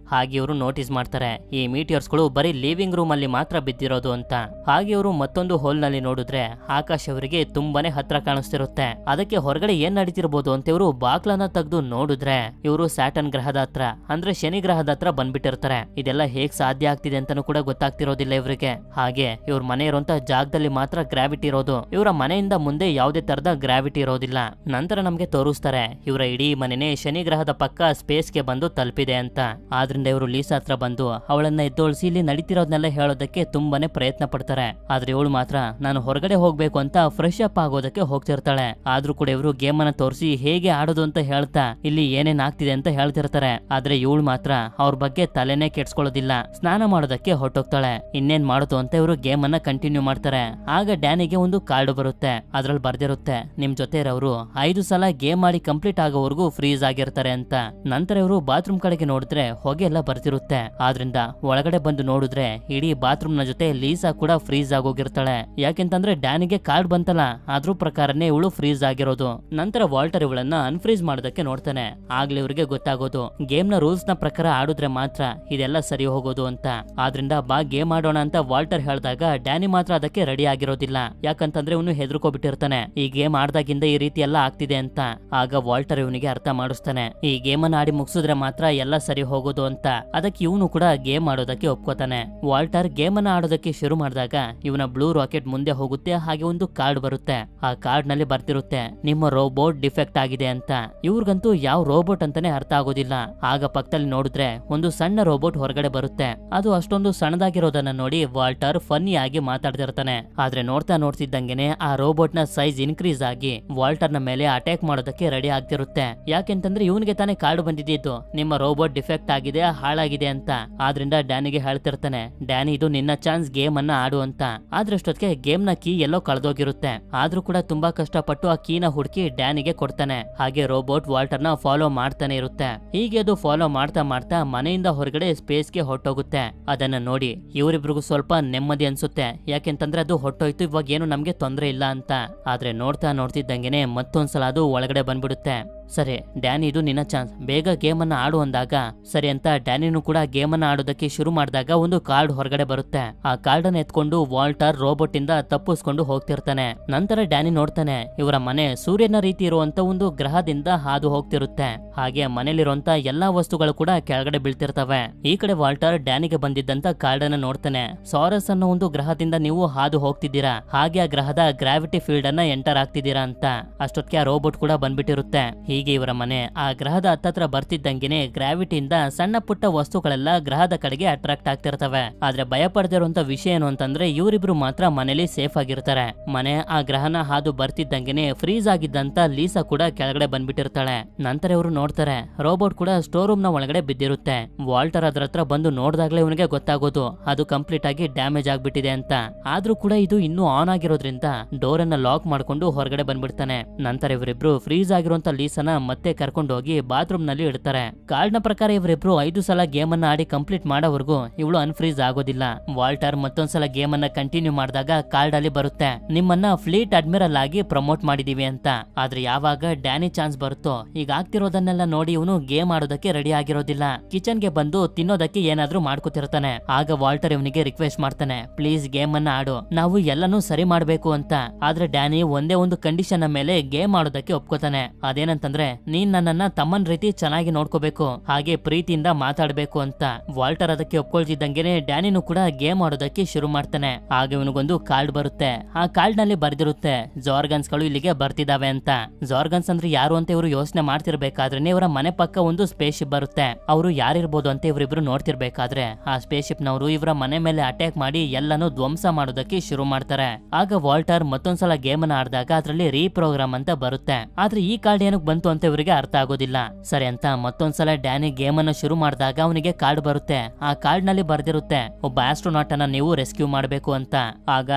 ಹಾಗೆ ಇವರು ನೋಟಿಸ್ ಮಾಡ್ತಾರೆ, ಈ ಮೀಟಿಯರ್ಸ್ ಗಳು ಬರೀ ಲಿವಿಂಗ್ ರೂಮ್ ಅಲ್ಲಿ ಮಾತ್ರ ಬಿದ್ದಿರೋದು ಅಂತ. ಹಾಗೆ ಇವರು ಮತ್ತೊಂದು ಹೋಲ್ ನಲ್ಲಿ ನೋಡಿದ್ರೆ ಆಕಾಶ್ ಅವರಿಗೆ ತುಂಬಾನೇ ಹತ್ರ ಕಾಣಿಸ್ತಿರುತ್ತೆ. ಅದಕ್ಕೆ ಹೊರಗಡೆ ಏನ್ ನಡೀತಿರ್ಬೋದು ಅಂತ ಇವರು ಬಾಕ್ಲನ್ನ ತೆಗೆದು ನೋಡಿದ್ರೆ ಇವರು ಸ್ಯಾಟರ್ನ್ ಗ್ರಹದ ಹತ್ರ ಅಂದ್ರೆ ಶನಿ ಗ್ರಹದ ಹತ್ರ ಬಂದ್ಬಿಟ್ಟಿರ್ತಾರೆ. ಇದೆಲ್ಲ ಹೇಗ್ ಸಾಧ್ಯ ಆಗ್ತಿದೆ ಅಂತಾನೂ ಕೂಡ ಗೊತ್ತಾಗ್ತಿರೋದಿಲ್ಲ ಇವರಿಗೆ. ಹಾಗೆ ಇವ್ರ ಮನೆ ಇರುವಂತ ಜಾಗದಲ್ಲಿ ಮಾತ್ರ ಗ್ರಾವಿಟಿ ಇರೋದು, ಇವರ ಮನೆಯಿಂದ ಮುಂದೆ ಯಾವುದೇ ತರದ ಗ್ರಾವಿಟಿ ಇರೋದಿಲ್ಲ. ನಂತರ ನಮ್ಗೆ ತೋರಿಸ್ತಾರೆ ಇವರ ಇಡೀ ಮನೆನೇ ಶನಿ ಗ್ರಹದ ಪಕ್ಕ ಸ್ಪೇಸ್ ಗೆ ಬಂದು ತಲುಪಿದೆ ಅಂತ. ಆದ್ರಿಂದ ಇವರು ಲೀಸಾ ಹತ್ರ ಬಂದು ಅವಳನ್ನ ಎದ್ದೋಳಿಸಿ ಇಲ್ಲಿ ನಡೀತಿರೋದನ್ನೆಲ್ಲ ಹೇಳೋದಕ್ಕೆ ತುಂಬಾನೇ ಪ್ರಯತ್ನ ಪಡ್ತಾರೆ. ಆದ್ರೆ ಇವಳು ಮಾತ್ರ ನಾನು ಹೊರಗಡೆ ಹೋಗ್ಬೇಕು ಅಂತ ಫ್ರೆಶ್ ಅಪ್ ಆಗೋದಕ್ಕೆ ಹೋಗ್ತಿರ್ತಾಳೆ. ಆದ್ರೂ ಕೂಡ ಇವರು ಗೇಮ್ ಅನ್ನ ತೋರಿಸಿ ಹೇಗೆ ಆಡೋದು ಅಂತ ಹೇಳ್ತಾ ಇಲ್ಲಿ ಏನೇನ್ ಆಗ್ತಿದೆ ಅಂತ ಹೇಳ್ತಿರ್ತಾರೆ. ಆದ್ರೆ ಇವಳು ಮಾತ್ರ ಅವ್ರ ಬಗ್ಗೆ ತಲೆನೇ ಕೆಡ್ಸ್ಕೊಳ್ಳೋದಿಲ್ಲ. ಸ್ನಾನ ಮಾಡೋದಕ್ಕೆ ಹೊಟ್ಟೋಗ್ತಾಳೆ. ಇನ್ನೇನ್ ಮಾಡೋದು ಅಂತ ಇವರು ಗೇಮ್ ಅನ್ನ ಕಂಟಿನ್ಯೂ ಮಾಡ್ತಾರೆ. ಆಗ ಡ್ಯಾನಿಗೆ ಒಂದು ಕಾರ್ಡ್ ಬರುತ್ತೆ. ಅದ್ರಲ್ಲಿ ಬರ್ದಿರುತ್ತೆ, ನಿಮ್ ಜೊತೆ ಇರೋರು 5 ಸಲ ಗೇಮ್ ಮಾಡಿ ಕಂಪ್ಲೀಟ್ ಆಗೋವರೆಗೂ ಫ್ರೀಸ್ ಆಗಿರ್ತಾರೆ ಅಂತ. ನಂತರ ಇವರು ಬಾತ್ರೂಮ್ ಕಡೆಗೆ ನೋಡಿದ್ರೆ ಹೊಗೆ ಎಲ್ಲ ಬರ್ತಿರುತ್ತೆ. ಆದ್ರಿಂದ ಒಳಗಡೆ ಬಂದು ನೋಡಿದ್ರೆ ಇಡೀ ಬಾತ್ರೂಮ್ ನ ಜೊತೆ ಲೀಸಾ ಕೂಡ ಫ್ರೀಸ್ ಆಗೋಗಿರ್ತಾಳೆ. ಯಾಕೆಂತಂದ್ರೆ ಡ್ಯಾನಿಗೆ ಕಾರ್ಡ್ ಬಂತಲ್ಲ, ಅದ್ರ ಪ್ರಕಾರನೇ ಇವಳು ಫ್ರೀಸ್ ಆಗಿರೋದು. ನಂತರ ವಾಲ್ಟರ್ ಇವಳನ್ನ ಅನ್ಫ್ರೀಸ್ ಮಾಡೋದಕ್ಕೆ ನೋಡ್ತಾನೆ. ಆಗ್ಲೇ ಇವ್ರಿಗೆ ಗೊತ್ತಾಗೋದು ಗೇಮ್ ನ ರೂಲ್ಸ್ ನ ಪ್ರಕಾರ ಆಡಿದ್ರೆ ಮಾತ್ರ ಇದೆಲ್ಲ ಸರಿ ಹೋಗೋದು ಅಂತ. ಆದ್ರಿಂದ ಬಾ ಗೇಮ್ ಆಡೋಣ ಅಂತ ವಾಲ್ಟರ್ ಹೇಳಿದಾಗ ಡ್ಯಾನಿ ಮಾತ್ರ ಅದಕ್ಕೆ ರೆಡಿ ಆಗಿರೋದಿಲ್ಲ. ಯಾಕಂತಂದ್ರೆ ಇವನು ಹೆದರ್ಕೋಬಿಟ್ಟಿರ್ತಾನೆ, ಈ ಗೇಮ್ ಆಡ್ದಾಗಿಂದ ಈ ರೀತಿ ಎಲ್ಲ ಆಗ್ತಿದೆ ಅಂತ. ಆಗ ವಾಲ್ಟರ್ ಇವನಿಗೆ ಅರ್ಥ ಮಾಡಿಸ್ತಾನೆ, ಈ ಗೇಮ್ ಅನ್ನ ಆಡಿ ಮುಗಿಸಿದ್ರೆ ಮಾತ್ರ ಎಲ್ಲ ಸರಿ ಹೋಗೋದು ಅಂತ. ಅದಕ್ಕೆ ಇವನು ಕೂಡ ಗೇಮ್ ಆಡೋದಕ್ಕೆ ಒಪ್ಕೋತಾನೆ. ವಾಲ್ಟರ್ ಗೇಮ್ ಅನ್ನ ಆಡೋದಕ್ಕೆ ಶುರು ಮಾಡಿದಾಗ ಇವನ ಬ್ಲೂ ರಾಕೆಟ್ ಮುಂದೆ ಹೋಗುತ್ತೆ. ಹಾಗೆ ಒಂದು ಕಾರ್ಡ್ ಬರುತ್ತೆ. ಆ ಕಾರ್ಡ್ ನಲ್ಲಿ ಬರ್ತಿರುತ್ತೆ, ನಿಮ್ಮ ರೋಬೋಟ್ ಡಿಫೆಕ್ಟ್ ಆಗಿದೆ ಅಂತ. ಇವ್ರಿಗಂತೂ ಯಾವ ರೋಬೋಟ್ ಅಂತಾನೆ ಅರ್ಥ ಆಗೋದಿಲ್ಲ. ಆಗ ಪಕ್ಕದಲ್ಲಿ ನೋಡಿದ್ರೆ ಒಂದು ಸಣ್ಣ ರೋಬೋಟ್ ಹೊರಗಡೆ ಬರುತ್ತೆ. ಅದು ಅಷ್ಟೊಂದು ಸಣ್ಣದಾಗಿರೋದನ್ನ ನೋಡಿ ವಾಲ್ಟರ್ ಫನ್ನಿ ಆಗಿ ಮಾತಾಡ್ತಿರ್ತಾನೆ. ಆದ್ರೆ ನೋಡ್ತಾ ನೋಡ್ತಿದ್ದಂಗೆನೆ ಆ ರೋಬೋಟ್ ನ ಸೈಜ್ ಇನ್ಕ್ರೀಸ್ ಆಗಿ ವಾಲ್ಟರ್ ನ ಮೇಲೆ ಅಟ್ಯಾಕ್ ಮಾಡೋದಕ್ಕೆ ರೆಡಿ ಆಗ್ತಿರುತ್ತೆ. ಯಾಕೆಂತಂದ್ರೆ ಇವನಿಗೆ ತಾನೇ ಕಾರ್ಡ್ ಬಂದಿದ್ದು, ನಿಮ್ಮ ರೋಬೋಟ್ ಡಿಫೆಕ್ಟ್ ಆಗಿದೆ, ಹಾಳಾಗಿದೆ ಅಂತ. ಆದ್ರಿಂದ ಡ್ಯಾನಿಗೆ ಹೇಳ್ತಿರ್ತಾನೆ, ಡ್ಯಾನಿ ಇದು ನಿನ್ನ ಚಾನ್ಸ್, ಗೇಮ್ ಅನ್ನ ಆಡು ಅಂತ. ಆದ್ರೆ ಅಷ್ಟೊತ್ತಿಗೆ ಗೇಮ್ ನ ಕೀ ಎಲ್ಲೋ ಕಳೆದೋಗಿರುತ್ತೆ. ಆದ್ರೂ ಕೂಡ ತುಂಬಾ ಕಷ್ಟಪಟ್ಟು ಆ ಕೀನ ಹುಡುಕಿ ಡ್ಯಾನಿಗೆ ಕೊಡ್ತಾನೆ. ಹಾಗೆ ರೋಬೋಟ್ ವಾಲ್ಟರ್ ನ ಫಾಲೋ ಮಾಡ್ತಾನೆ ಇರುತ್ತೆ. ಹೀಗೆ ಅದು ಫಾಲೋ ಮಾಡ್ತಾ ಮಾಡ್ತಾ ಮನೆಯಿಂದ ಹೊರಗಡೆ ಸ್ಪೇಸ್ ಗೆ ಹೊಟ್ಟೋಗುತ್ತೆ. ಅದನ್ನ ನೋಡಿ ಇವರಿಬ್ರಿಗೂ ಸ್ವಲ್ಪ ನೆಮ್ಮದಿ ಅನ್ಸುತ್ತೆ. ಯಾಕೆಂತಂದ್ರೆ ಅದು ಹೊಟ್ಟೋಯ್ತು, ಇವಾಗ ಏನು ನಮ್ಗೆ ತೊಂದ್ರೆ ಇಲ್ಲ ಅಂತ. ಆದ್ರೆ ನೋಡ್ತಾ ನೋಡ್ತಿದ್ದಂಗೆನೆ ಮತ್ತೊಂದ್ಸಲ ಅದು ಒಳಗಡೆ ಬಂದ್ಬಿಡುತ್ತೆ. ಸರಿ ಡ್ಯಾನಿ ಇದು ನಿನ್ನ ಚಾನ್ಸ್, ಬೇಗ ಗೇಮ್ ಅನ್ನ ಆಡು ಅಂದಾಗ ಸರಿ ಅಂತ ಡ್ಯಾನಿನೂ ಕೂಡ ಗೇಮ್ ಅನ್ನ ಆಡೋದಕ್ಕೆ ಶುರು ಮಾಡಿದಾಗ ಒಂದು ಕಾರ್ಡ್ ಹೊರಗಡೆ ಬರುತ್ತೆ. ಆ ಕಾರ್ಡ್ ಅನ್ನ ಎತ್ಕೊಂಡು ವಾಲ್ಟರ್ ರೋಬೋಟ್ ಇಂದ ತಪ್ಪಿಸ್ಕೊಂಡು ಹೋಗ್ತಿರ್ತಾನೆ. ನಂತರ ಡ್ಯಾನಿ ನೋಡ್ತಾನೆ, ಇವರ ಮನೆ ಸೂರ್ಯನ ರೀತಿ ಇರುವಂತ ಒಂದು ಗ್ರಹದಿಂದ ಹಾದು ಹೋಗ್ತಿರುತ್ತೆ. ಹಾಗೆ ಮನೇಲಿರುವಂತ ಎಲ್ಲಾ ವಸ್ತುಗಳು ಕೂಡ ಕೆಳಗಡೆ ಬೀಳ್ತಿರ್ತವೆ. ಈ ಕಡೆ ವಾಲ್ಟರ್ ಡ್ಯಾನಿಗೆ ಬಂದಿದ್ದಂತ ಕಾರ್ಡ್ ಅನ್ನ ನೋಡ್ತಾನೆ. ಸಾರಸ್ ಅನ್ನೋ ಒಂದು ಗ್ರಹದಿಂದ ನೀವು ಹಾದು ಹೋಗ್ತಿದ್ದೀರಾ, ಹಾಗೆ ಆ ಗ್ರಹದ ಗ್ರಾವಿಟಿ ಫೀಲ್ಡ್ ಅನ್ನ ಎಂಟರ್ ಆಗ್ತಿದ್ದೀರಾ ಅಂತ. ಅಷ್ಟೊತ್ತಿಗೆ ಆ ರೋಬೋಟ್ ಕೂಡ ಬಂದ್ಬಿಟ್ಟಿರುತ್ತೆ. ಹೀಗೆ ಇವರ ಮನೆ ಆ ಗ್ರಹದ ಹತ್ತತ್ರ ಬರ್ತಿದ್ದಂಗೆನೆ ಗ್ರಾವಿಟಿಯಿಂದ ಸಣ್ಣ ಪುಟ್ಟ ವಸ್ತುಗಳೆಲ್ಲ ಗ್ರಹದ ಕಡೆಗೆ ಅಟ್ರಾಕ್ಟ್ ಆಗ್ತಿರ್ತವೆ. ಆದ್ರೆ ಭಯ ಪಡೆದಿರುವಂತ ವಿಷಯ ಏನು ಅಂತಂದ್ರೆ ಇವರಿಬ್ರು ಮಾತ್ರ ಮನೇಲಿ ಸೇಫ್ ಆಗಿರ್ತಾರೆ. ಮನೆ ಆ ಗ್ರಹನ ಹಾದು ಬರ್ತಿದ್ದಂಗೆನೆ ಫ್ರೀಸ್ ಆಗಿದ್ದಂತ ಲೀಸಾ ಕೂಡ ಕೆಳಗಡೆ ಬಂದ್ಬಿಟ್ಟಿರ್ತಾಳೆ. ನಂತರ ಇವರು ನೋಡ್ತಾರೆ, ರೋಬೋಟ್ ಕೂಡ ಸ್ಟೋರ್ ರೂಮ್ ನ ಒಳಗಡೆ ಬಿದ್ದಿರುತ್ತೆ. ವಾಲ್ಟರ್ ಅದ್ರ ಹತ್ರ ಬಂದು ನೋಡಿದಾಗ್ಲೇ ಇವನಿಗೆ ಗೊತ್ತಾಗೋದು ಅದು ಕಂಪ್ಲೀಟ್ ಆಗಿ ಡ್ಯಾಮೇಜ್ ಆಗ್ಬಿಟ್ಟಿದೆ ಅಂತ. ಆದ್ರೂ ಕೂಡ ಇದು ಇನ್ನೂ ಆನ್ ಆಗಿರೋದ್ರಿಂದ ಡೋರ್ ಅನ್ನ ಲಾಕ್ ಮಾಡ್ಕೊಂಡು ಹೊರಗಡೆ ಬಂದ್ಬಿಡ್ತಾನೆ. ನಂತರ ಇವರಿಬ್ರು ಫ್ರೀಸ್ ಆಗಿರುವಂತ ಲೀಸನ ಮತ್ತೆ ಕರ್ಕೊಂಡು ಹೋಗಿ ಬಾತ್ರೂಮ್ ನಲ್ಲಿ ಇಡ್ತಾರೆ. ಕಾರ್ಡ್ ನ ಪ್ರಕಾರ ಇವರಿಬ್ರು 5 ಸಲ ಗೇಮ್ ಅನ್ನ ಆಡಿ ಕಂಪ್ಲೀಟ್ ಮಾಡೋವರೆಗೂ ಇವಳು ಅನ್ಫ್ರೀಸ್ ಆಗೋದಿಲ್ಲ. ವಾಲ್ಟರ್ ಮತ್ತೊಂದ್ಸಲ ಗೇಮ್ ಅನ್ನ ಕಂಟಿನ್ಯೂ ಮಾಡಿದಾಗ ಕಾರ್ಡ್ ಅಲ್ಲಿ ಬರುತ್ತೆ, ನಿಮ್ಮನ್ನ ಫ್ಲೀಟ್ ಅಡ್ಮಿರಲ್ ಆಗಿ ಪ್ರಮೋಟ್ ಮಾಡಿದೀವಿ ಅಂತ. ಆದ್ರೆ ಯಾವಾಗ ಡ್ಯಾನಿ ಚಾನ್ಸ್ ಬರುತ್ತೋ ಈಗ ಆಗ್ತಿರೋದನ್ನೆಲ್ಲ ನೋಡಿ ಇವನು ಗೇಮ್ ಆಡೋದಕ್ಕೆ ರೆಡಿ ಆಗಿರೋದಿಲ್ಲ. ಕಿಚನ್ ಗೆ ಬಂದು ತಿನ್ನೋದಕ್ಕೆ ಏನಾದ್ರೂ ಮಾಡ್ಕೋತಿರ್ತಾನೆ. ಆಗ ವಾಲ್ಟರ್ ಇವನಿಗೆ ರಿಕ್ವೆಸ್ಟ್ ಮಾಡ್ತಾನೆ, ಪ್ಲೀಸ್ ಗೇಮ್ ಅನ್ನ ಆಡು, ನಾವು ಎಲ್ಲಾನು ಸರಿ ಮಾಡ್ಬೇಕು ಅಂತ. ಆದ್ರೆ ಡ್ಯಾನಿ ಒಂದೇ ಒಂದು ಕಂಡೀಷನ್ ಮೇಲೆ ಗೇಮ್ ಆಡೋದಕ್ಕೆ ಒಪ್ಕೋತಾನೆ. ಅದೇನಂತಂದ್ರೆ ನೀನ್ ನನ್ನನ್ನ ತಮ್ಮನ್ ರೀತಿ ಚೆನ್ನಾಗಿ ನೋಡ್ಕೋಬೇಕು, ಹಾಗೆ ಪ್ರೀತಿಯಿಂದ ಮಾತಾಡ್ಬೇಕು ಅಂತ. ವಾಲ್ಟರ್ ಅದಕ್ಕೆ ಒಪ್ಕೊಳ್ತಿದ್ದಂಗೆನೆ ಡ್ಯಾನಿನೂ ಕೂಡ ಗೇಮ್ ಆಡೋದಕ್ಕೆ ಶುರು ಮಾಡ್ತಾನೆ. ಆಗ ಇವನಿಗೊಂದು ಕಾರ್ಡ್ ಬರುತ್ತೆ. ಆ ಕಾರ್ಡ್ ನಲ್ಲಿ ಬರ್ದಿರುತ್ತೆ, ಜಾರ್ಗನ್ಸ್ ಗಳು ಇಲ್ಲಿಗೆ ಬರ್ತಿದಾವೆ ಅಂತ. ಜಾರ್ಗನ್ಸ್ ಅಂದ್ರೆ ಯಾರು ಅಂತ ಇವರು ಯೋಚನೆ ಮಾಡ್ತಿರ್ಬೇಕಾದ್ರೆ ಇವರ ಮನೆ ಪಕ್ಕ ಒಂದು ಸ್ಪೇಸ್ ಶಿಪ್ ಬರುತ್ತೆ. ಅವರು ಯಾರಿರ್ಬೋದು ಅಂತ ಇವರಿಬ್ರು ನೋಡ್ತಿರ್ಬೇಕಾದ್ರೆ ಆ ಸ್ಪೇಸ್ ಶಿಪ್ ನವರು ಇವರ ಮನೆ ಮೇಲೆ ಅಟ್ಯಾಕ್ ಮಾಡಿ ಎಲ್ಲಾನು ಧ್ವಂಸ ಮಾಡೋದಕ್ಕೆ ಶುರು ಮಾಡ್ತಾರೆ. ಆಗ ವಾಲ್ಟರ್ ಮತ್ತೊಂದ್ಸಲ ಗೇಮ್ ಅನ್ನ ಆಡಿದಾಗ ಅದ್ರಲ್ಲಿ ರೀಪ್ರೋಗ್ರಾಮ್ ಅಂತ ಬರುತ್ತೆ. ಆದ್ರೆ ಈ ಕಾರ್ಡ್ ಏನಕ್ಕೆ ಬಂತು ಅಂತ ಇವರಿಗೆ ಅರ್ಥ ಆಗೋದಿಲ್ಲ. ಸರಿ ಅಂತ ಮತ್ತೊಂದ್ಸಲ ಡ್ಯಾನಿ ಗೇಮ್ ಅನ್ನು ಶುರು ಮಾಡಿದಾಗ ಅವನಿಗೆ ಕಾರ್ಡ್ ಬರುತ್ತೆ. ಆ ಕಾರ್ಡ್ ನಲ್ಲಿ ಬರ್ದಿರುತ್ತೆ ಒಬ್ಬ ಆಸ್ಟ್ರೋನಾಟ್ ಅನ್ನ ನೀವು ರೆಸ್ಕ್ಯೂ ಮಾಡಬೇಕು ಅಂತ. ಆಗ